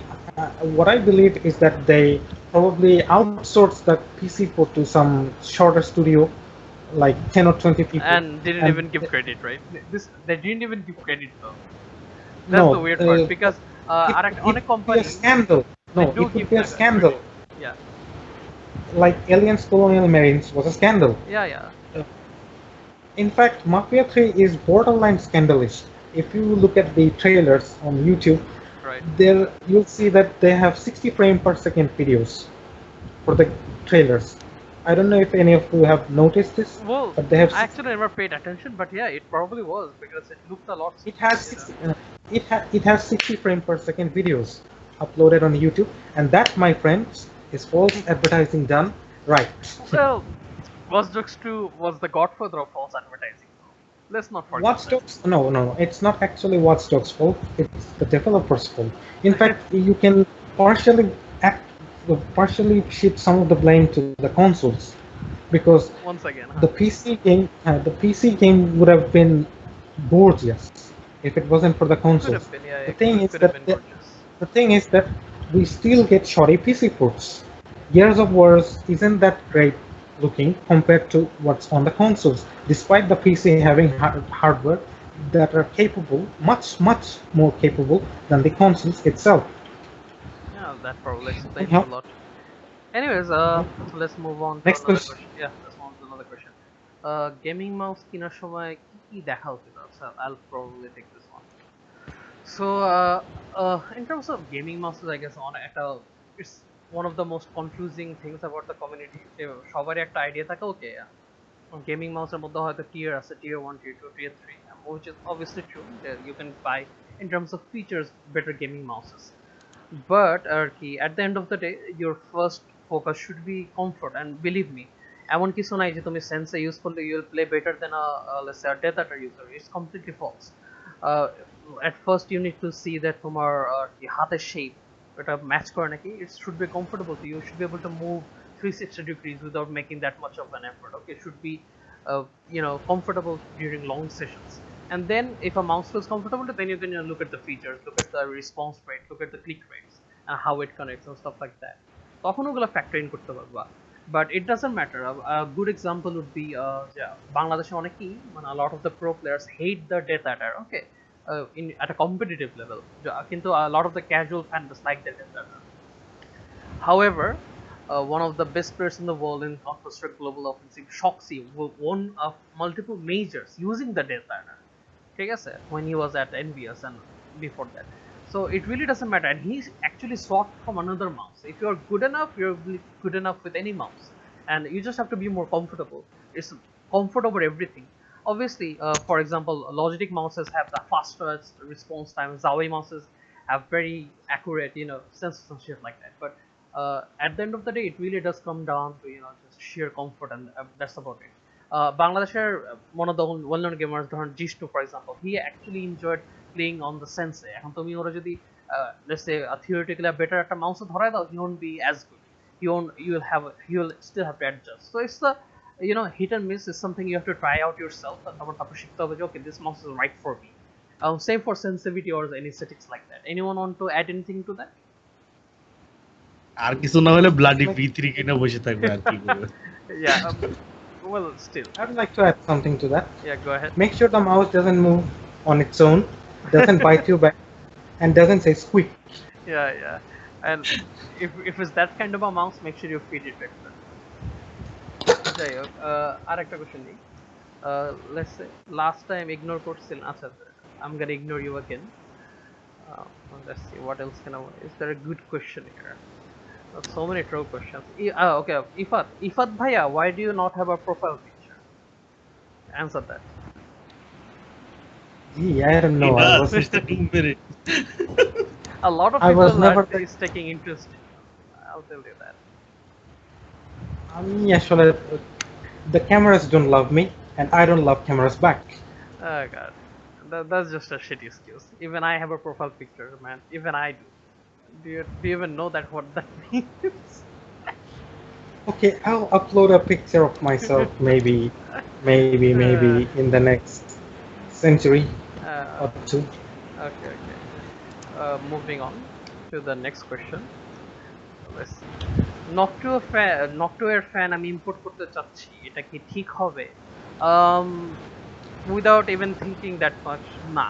What I believe is that they probably outsourced the PC port to some shorter studio, like 10 or 20 people. And didn't even give credit, right? They didn't even give credit though. That's No, the weird part, because on a it would be company, a scandal. No, they do it would give be a credit. scandal. Yeah, Like Aliens Colonial Marines was a scandal. yeah. In fact, Mafia 3 is borderline scandalous. If you look at the trailers on YouTube, Right. there you'll see that they have 60 frame per second videos for the trailers. I don't know if any of you have noticed this, Well, but they have I actually never paid attention, but yeah, it probably was because it looked a lot. it has 60, it has 60 frame per second videos uploaded on YouTube, and that, my friends, is false advertising done right. Well, Watch Dogs 2 was the godfather of false advertising. Let's not forget. Watch Dogs, no, it's not actually Watch Dogs' fault. It's the developer's fault. In fact, you can partially shift some of the blame to the consoles, because Once again, the PC game would have been gorgeous if it wasn't for the could consoles. have been, yeah. The thing is could that have been gorgeous. the thing is that we still get shoddy PC ports. Gears of War isn't that great looking compared to what's on the consoles, despite the PC having hardware that are capable, much more capable than the consoles itself. Yeah, that probably explains Yeah. a lot. Anyways, so let's move on to Next another question. question. Yeah, let's move on to another question. Gaming mouse কেনার সময় কি দেখা উচিত? So I'll probably take this one. So, in terms of gaming mouses, I guess it's one of the most confusing things about the community. সবারই একটা idea থাকে, okay, gaming মাউসের মধ্যে হয়তো টিয়ার আছে, টিয়ার 1, টিয়ার 2, টিয়ার 3, which is obviously true that you can buy in terms of features better gaming mouses. But আর কি at the end of the day your first focus should be comfort, and believe me এমন কিছু নাই যে তুমি সেন্সে use করলে you will play better than a let's say a Death Adder user. It's completely false. uh, at first you need to see that তোমার কি হাতের shape এটা ম্যাচ করে নাকি. It should be comfortable to you. You should be able to move 360 degrees without making that much of an effort. Okay, it should be comfortable during long sessions. And then if a mouse feels comfortable, then you can look at the features, look at the response rate, look at the click rates and how it connects and stuff like that. তখন ওগুলো factor in করতে পারবা. But it doesn't matter. A good example would be বাংলাদেশে অনেকেই মানে a lot of the pro players hate the Death Adder, okay, at a competitive level. কিন্তু a lot of the casual fans like the Death Adder. However, one of the best players in the world in Counter-Strike Global Offensive, Shoxy, won multiple majors using the Death Adder. ঠিক আছে, when he was at NVS and before that. So it really doesn't matter, and he actually swapped from another mouse. If you're good enough, you're good enough with any mouse, and you just have to be more comfortable. It's comfort over everything. Obviously, for example, Logitech mouses have the fastest response time. Huawei mouses have very accurate, sensors and shit like that. But at the end of the day, it really does come down to just sheer comfort, and that's about it. Bangladesh's one of the well-known gamers, Jishnu, for example, he actually enjoyed playing on the Sensei. এখন তুমি ওরা যদি let's say theoretically a better একটা mouse ধরায় দাও, he won't be as good. You'll still have to adjust. So it's the hit and miss is something you have to try out yourself, and তারপর শিখতে হবে যে okay, this mouse is right for me. Same for sensitivity or any settings like that. Anyone want to add anything to that? আর কিছু না হলে bloody V3 কিনে বসে থাকবে আর কি করবে। Yeah. Well, still. I'd like to add something to that. Yeah, go ahead. Make sure the mouse doesn't move on its own, doesn't bite you back, and doesn't say squeak. Yeah. And if it's that kind of a mouse, make sure you feed it extra. যাই হোক, আর একটা question নেই. Let's say last time ignore করছিলেন, আচ্ছা I'm gonna ignore you again. Let's see what else can I. Is there a good question here? So many troll questions. Okay, Efat bhaiya, why do you not have a profile picture? Answer that. Gee, I don't know. I was A lot of I was people never are taking interest in you. I'll tell you that. actually, the cameras don't love me, and I don't love cameras back. Oh god, that's just a shitty excuse. Even I have a profile picture, man. Even I do. Do you even know that what that means? Okay, I'll upload a picture of myself maybe in the next century or two. Okay. Moving on to the next question. Let's see. Noctua fan আমি import করতে চাচ্ছি, এটা কি ঠিক হবে? Without even thinking that much, না।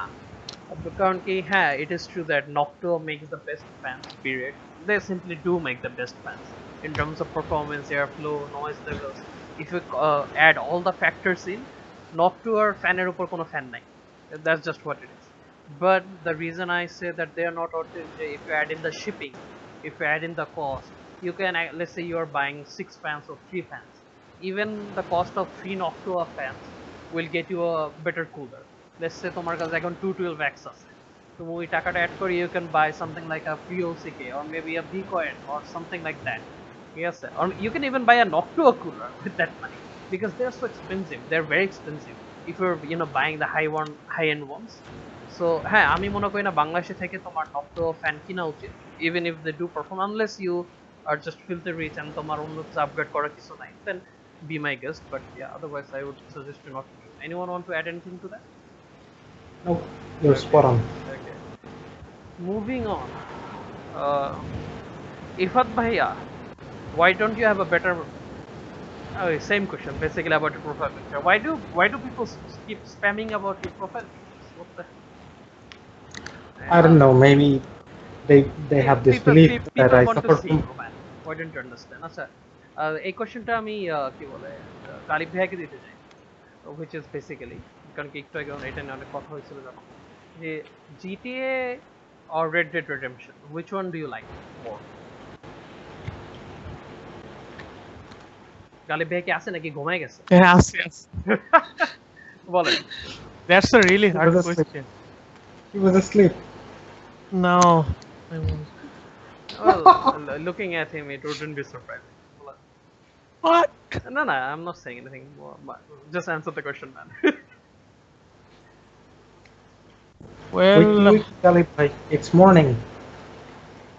কারণ কি হ্যাঁ, it is true that Noctua makes the best fans, period. They simply do make the best fans in terms of performance, airflow, noise levels. If you add all the factors in, Noctua faner উপর কোনো fan নাই. That's just what it is. But the reason I say that they are not out is if you add in the shipping, if you add in the cost, you can, let's say you are buying 6 fans or 3 fans. Even the cost of 3 Noctua fans will get you a better cooler. Let's say তোমার কাছে এখন 212X আছে, তুমি ওই টাকাটা add করে you can buy something like a POCK or maybe a Bcoin or something like that. Yes, or you can even buy a Noctua cooler with that money, because they're so expensive. They're very expensive if you're buying the high end ones. So হ্যাঁ, আমি মনে করি না বাংলাদেশে থেকে তোমার Noctua fan কিনা উচিত, even if they do perform, unless you are just filthy rich and তোমার অন্য কিছু আপগ্রেড করার কিছু নাই, then be my guest. But yeah, otherwise I would suggest you not to do. Anyone want to add anything to that? No, you're spot on. Okay. Moving on. Efat bhaiya, why don't you have a better? Same question basically about your profile picture. Why do people keep spamming about your profile pictures? What the? I don't know. Maybe they have this belief that I want suffer to see from. you, man. Why don't you understand? আচ্ছা, এই কোশ্চেনটা আমি কি বলে কালিব ভাইকে দিতে চাই, which is basically, কারণ কি একটু আগে এটা নিয়ে অনেক কথা হয়েছিল যখন, যে GTA or Red Dead Redemption, which one do you like more? Ghalib ভাই কি আছে নাকি ঘুমায় গেছে? Yes, yes. বলেন। That's a really He hard was asleep. question. He was asleep. No, I won't. Well, looking at him, it wouldn't be surprising. বলেন। What? No, I'm not saying anything more. Just answer the question, man. Wake, Well, wake, Galip bhai. It's morning.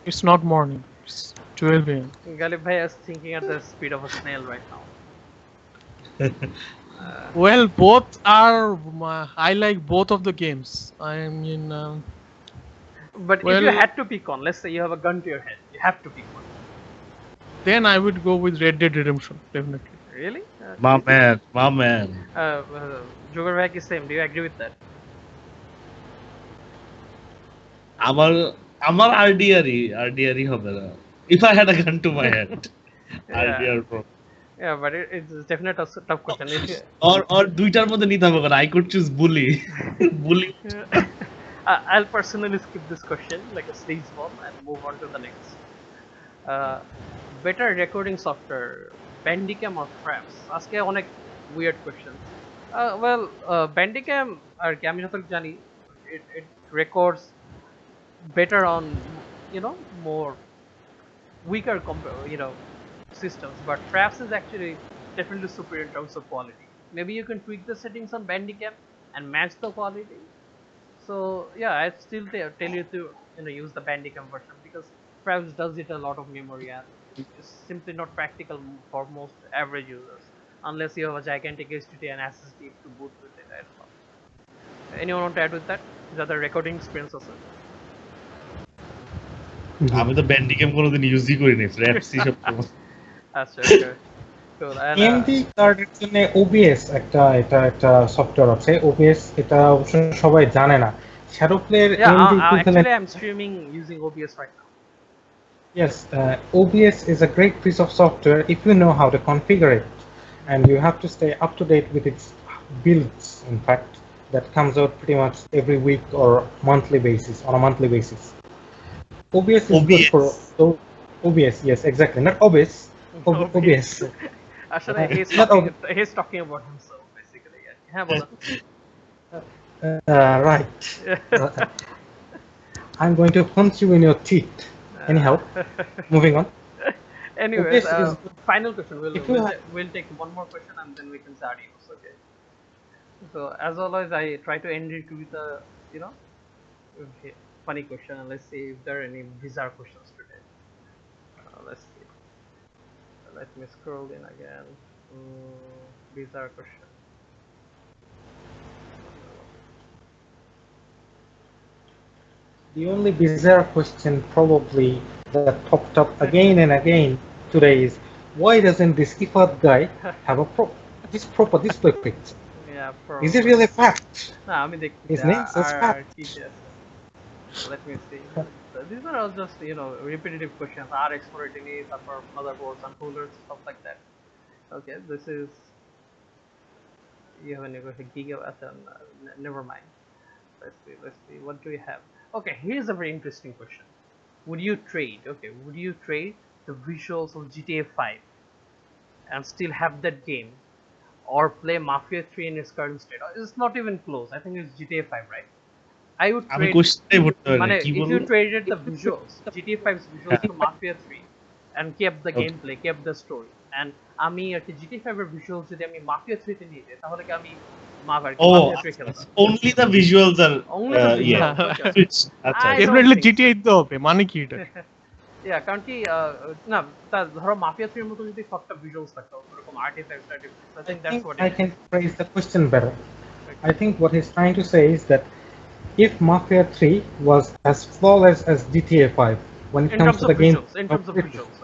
it's not morning. It's 12 a.m. Galib bhai is thinking at the speed of a snail right now. Well, both are. I like both of the games. I mean, But if you Well- had to pick one, let's say you have a gun to your head, you have to pick one. then I would go with Red Dead Redemption, definitely. Really? My man. Zubaer bhai is same. Do you agree with that? আমার আমার আরডিআরই হবে না। If I had a gun to my head, RDR pro. Yeah, but it's definitely a tough question. If you, or দুইটার মধ্যে নিতে হবে না। I could choose bully. bully. I'll personally skip this question like a sneeze bomb and move on to the next. Better recording software, Bandicam or Fraps? আজকে অনেক weird question. Well, Bandicam আর কি আমি যতটুকু জানি, it records better on more weaker systems, but Fraps is actually definitely superior in terms of quality. Maybe you can tweak the settings on Bandicam and match the quality. So yeah, I'd still tell you to use the Bandicam version because Fraps does it a lot of memory and it's simply not practical for most average users unless you have a gigantic HDD and SSD to boot with it. I don't know. Anyone want to add with that? Is that the recording experience also? আমি তো ব্যান্ডিকেম কোনোদিন ইউজই করিনি। ফ্র্যাপস সব আচ্ছা, okay. Cool. And, AMD কার্ডের জন্য OBS একটা software আছে। OBS এটা অবশ্য সবাই জানে না। Shadow Player yeah, AMD actually I'm streaming using OBS right now. Yes, OBS is a great piece of software if you know how to configure it, and you have to stay up to date with its builds. In fact, that comes out pretty much every week or monthly basis. On a monthly basis, OBS is good for OBS. Yes, exactly. Not OBS. OBS. Actually, he's talking about himself basically. Yeah, bola. Right. I'm going to punch you in your teeth. Anyhow, moving on. Anyways, OBS is- final question. If you We'll take one more question and then we can start adios. Okay. So as always, I try to end it with a okay, funny question, and let's see if there are any bizarre questions today. Let's see. Let me scroll in again. Bizarre question. The only bizarre question probably that popped up again and again today is why doesn't this Efat guy have this proper display picture? Yeah. Is it really fat? No, I mean His name says fat. Let me see. So these are all just repetitive questions. RX 480, for motherboards and coolers, stuff like that. Okay, this is you have a gigawatt. Never mind. Let's see. What do we have? Okay, here's a very interesting question. Would you trade the visuals of GTA 5 and still have that game, or play Mafia 3 in its current state? It's not even close. I think it's GTA 5, right? I would আমি trade. কোশ্চেনই করতে পারি না। কি If বলবো? you traded the visuals, GTA 5's visuals to Mafia 3, and kept the Okay. gameplay, kept the story, and আমি আর কি GTA 5 এর visuals যদি আমি Mafia 3 তে নিয়ে যাই, তাহলে কি আমি Oh, Mafia 3 খেলতাম? only the visuals are Only the visuals, yeah. okay. Switch. আচ্ছা। I don't Definitely think GTA দিতে হবে, মানে কি এটা? Yeah, কারণ কি না তা ধরো Mafia 3 এর মতো যদি সবটা visuals থাকতো, এরকম artifacts, I think that's what I can phrase the question better. I think what he's trying to say is that if Mafia 3 was as flawless as GTA 5 when it in comes terms to of the game visuals, in terms of visuals.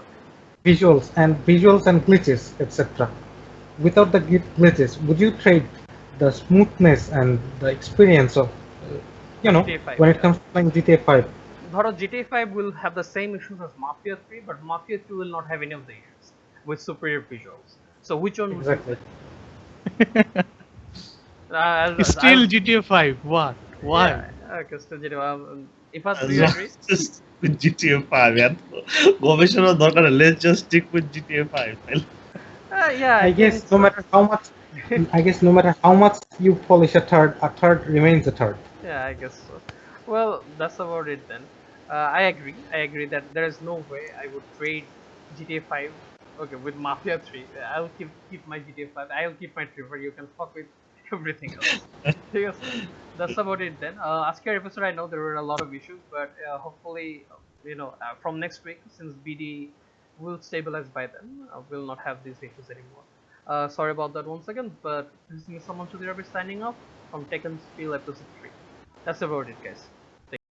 visuals and glitches, etc. Without the glitches, would you trade the smoothness and the experience of GTA 5, when it yeah. comes to playing GTA 5? ধরো GTA 5 will have the same issues as Mafia 3, but Mafia 2 will not have any of the issues with superior visuals. So which one would Exactly. you Still GTA 5. What? Why? Yeah, okay, still GTA. If I do you agree? Just with GTA 5 এত গবেষণার দরকার নেই। Let's just stick with GTA 5. Yeah, I guess think no so. matter how much, I guess no matter how much you polish a third remains a third. Yeah, I guess so. Well, that's about it then. I agree. I agree that there is no way I would trade GTA 5. Okay, with Mafia 3. I'll keep my GTA 5. I'll keep my Trevor. You can fuck with everything else. Yes, that's about it then. Asker episode, I know there were a lot of issues, but hopefully, from next week, since BD will stabilize by then, we'll not have these issues anymore. Sorry about that once again, but this is someone to the signing off from Tekken Spiel episode 3. That's about it, guys.